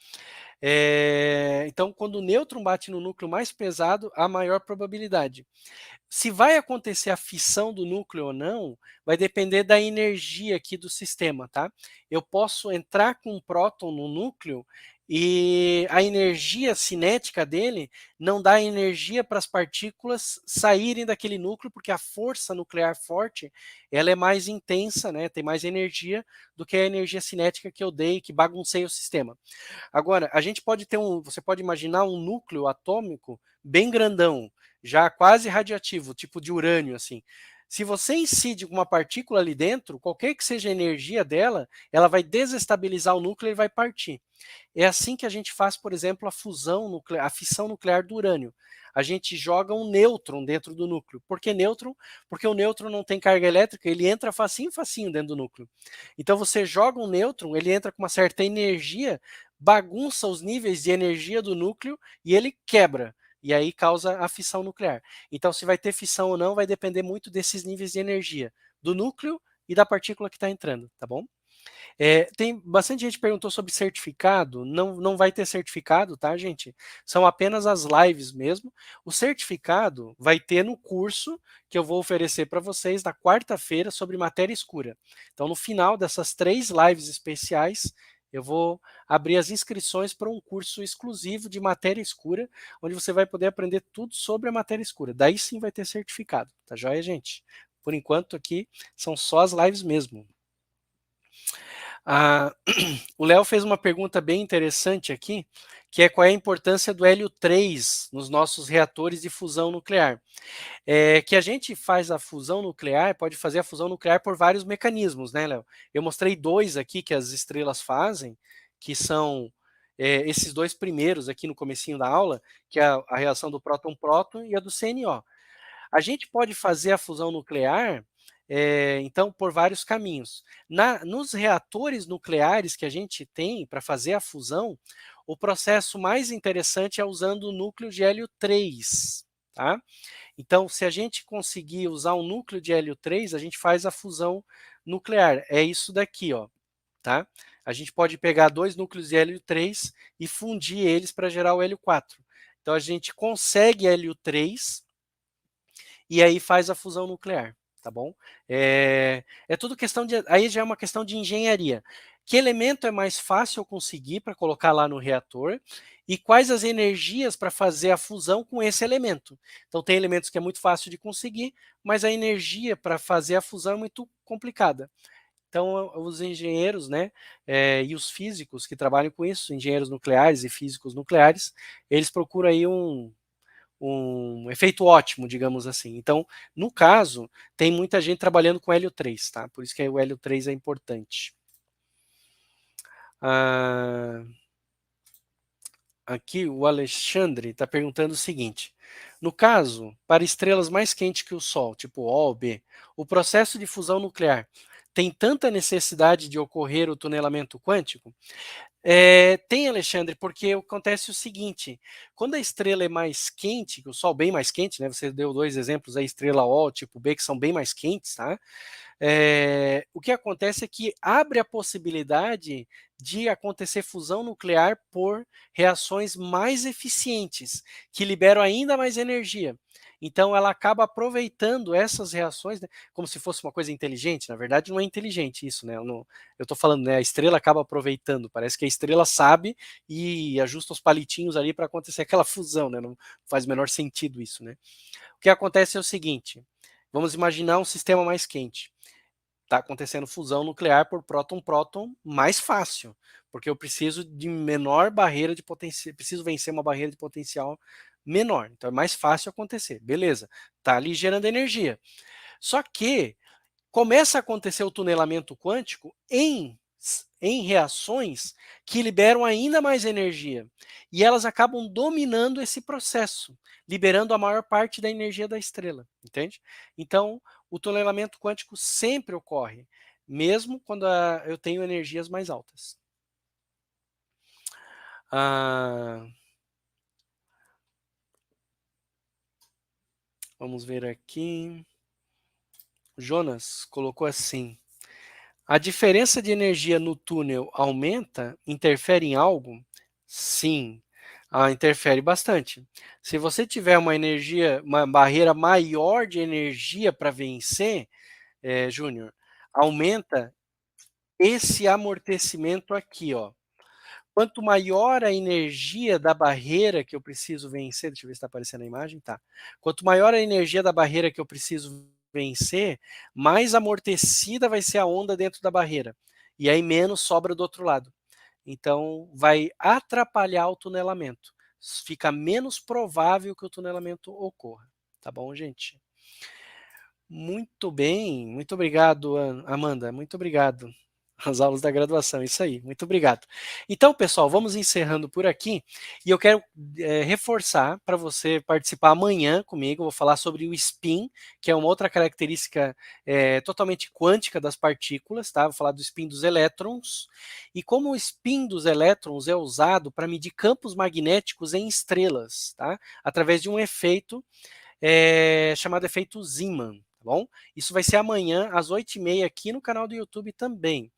Então, quando o nêutron bate no núcleo mais pesado, há maior probabilidade. Se vai acontecer a fissão do núcleo ou não, vai depender da energia aqui do sistema, tá? Eu posso entrar com um próton no núcleo e a energia cinética dele não dá energia para as partículas saírem daquele núcleo, porque a força nuclear forte, ela é mais intensa, né? Tem mais energia do que a energia cinética que eu dei, que baguncei o sistema. Agora, a gente pode ter você pode imaginar um núcleo atômico bem grandão, já quase radioativo, tipo de urânio, assim. Se você incide com uma partícula ali dentro, qualquer que seja a energia dela, ela vai desestabilizar o núcleo e vai partir. É assim que a gente faz, por exemplo, a fusão nuclear, a fissão nuclear do urânio. A gente joga um nêutron dentro do núcleo. Por que nêutron? Porque o nêutron não tem carga elétrica, ele entra facinho, facinho dentro do núcleo. Então você joga um nêutron, ele entra com uma certa energia, bagunça os níveis de energia do núcleo e ele quebra. E aí causa a fissão nuclear. Então, se vai ter fissão ou não, vai depender muito desses níveis de energia, do núcleo e da partícula que está entrando, tá bom? Tem bastante gente que perguntou sobre certificado. Não vai ter certificado, tá, gente? São apenas as lives mesmo. O certificado vai ter no curso que eu vou oferecer para vocês na quarta-feira sobre matéria escura. Então, no final dessas 3 lives especiais, eu vou abrir as inscrições para um curso exclusivo de matéria escura, onde você vai poder aprender tudo sobre a matéria escura. Daí sim vai ter certificado, tá joia, gente? Por enquanto aqui são só as lives mesmo. Ah, o Léo fez uma pergunta bem interessante aqui, que é qual é a importância do hélio 3 nos nossos reatores de fusão nuclear. Que a gente faz a fusão nuclear, pode fazer a fusão nuclear por vários mecanismos, né, Léo? Eu mostrei 2 aqui que as estrelas fazem, que são esses 2 primeiros aqui no comecinho da aula, que é a reação do próton-próton e a do CNO. A gente pode fazer a fusão nuclear, então, por vários caminhos. Nos reatores nucleares que a gente tem para fazer a fusão, o processo mais interessante é usando o núcleo de hélio 3, tá? Então, se a gente conseguir usar um núcleo de hélio 3, a gente faz a fusão nuclear. É isso daqui, ó, tá? A gente pode pegar 2 núcleos de hélio 3 e fundir eles para gerar o hélio 4. Então, a gente consegue hélio 3 e aí faz a fusão nuclear, tá bom? É tudo questão de, aí já é uma questão de engenharia. Que elemento é mais fácil eu conseguir para colocar lá no reator e quais as energias para fazer a fusão com esse elemento. Então tem elementos que é muito fácil de conseguir, mas a energia para fazer a fusão é muito complicada. Então os engenheiros, né, e os físicos que trabalham com isso, engenheiros nucleares e físicos nucleares, eles procuram aí um efeito ótimo, digamos assim. Então, no caso, tem muita gente trabalhando com hélio 3, tá? Por isso que o hélio 3 é importante. Aqui o Alexandre está perguntando o seguinte: no caso, para estrelas mais quentes que o Sol, tipo O ou B, o processo de fusão nuclear tem tanta necessidade de ocorrer o tunelamento quântico? Tem, Alexandre, porque acontece o seguinte: quando a estrela é mais quente, que o Sol bem mais quente, né? Você deu 2 exemplos aí, estrela O, tipo B, que são bem mais quentes, tá? O que acontece é que abre a possibilidade de acontecer fusão nuclear por reações mais eficientes, que liberam ainda mais energia. Então, ela acaba aproveitando essas reações, né, como se fosse uma coisa inteligente. Na verdade, não é inteligente isso, né? Eu estou falando, né? A estrela acaba aproveitando. Parece que a estrela sabe e ajusta os palitinhos ali para acontecer aquela fusão, né? Não faz o menor sentido isso, né? O que acontece é o seguinte: vamos imaginar um sistema mais quente. Está acontecendo fusão nuclear por próton-próton mais fácil, porque eu preciso de menor barreira de potencial, preciso vencer uma barreira de potencial menor. Então é mais fácil acontecer. Beleza, está ali gerando energia. Só que começa a acontecer o tunelamento quântico em reações que liberam ainda mais energia. E elas acabam dominando esse processo, liberando a maior parte da energia da estrela, entende? Então, o tunelamento quântico sempre ocorre, mesmo quando eu tenho energias mais altas. Vamos ver aqui. Jonas colocou assim: a diferença de energia no túnel aumenta? Interfere em algo? Sim, interfere bastante. Se você tiver uma energia, uma barreira maior de energia para vencer, Júnior, aumenta esse amortecimento aqui, ó. Quanto maior a energia da barreira que eu preciso vencer, deixa eu ver se está aparecendo a imagem, tá. Quanto maior a energia da barreira que eu preciso vencer, mais amortecida vai ser a onda dentro da barreira. E aí menos sobra do outro lado. Então, vai atrapalhar o tunelamento. Fica menos provável que o tunelamento ocorra. Tá bom, gente? Muito bem, muito obrigado, Amanda, muito obrigado. As aulas da graduação, isso aí, muito obrigado. Então, pessoal, vamos encerrando por aqui e eu quero reforçar para você participar amanhã comigo. Eu vou falar sobre o spin, que é uma outra característica totalmente quântica das partículas, tá? Vou falar do spin dos elétrons e como o spin dos elétrons é usado para medir campos magnéticos em estrelas, tá? Através de um efeito chamado efeito Zeeman, tá bom? Isso vai ser amanhã às 8h30 aqui no canal do YouTube também.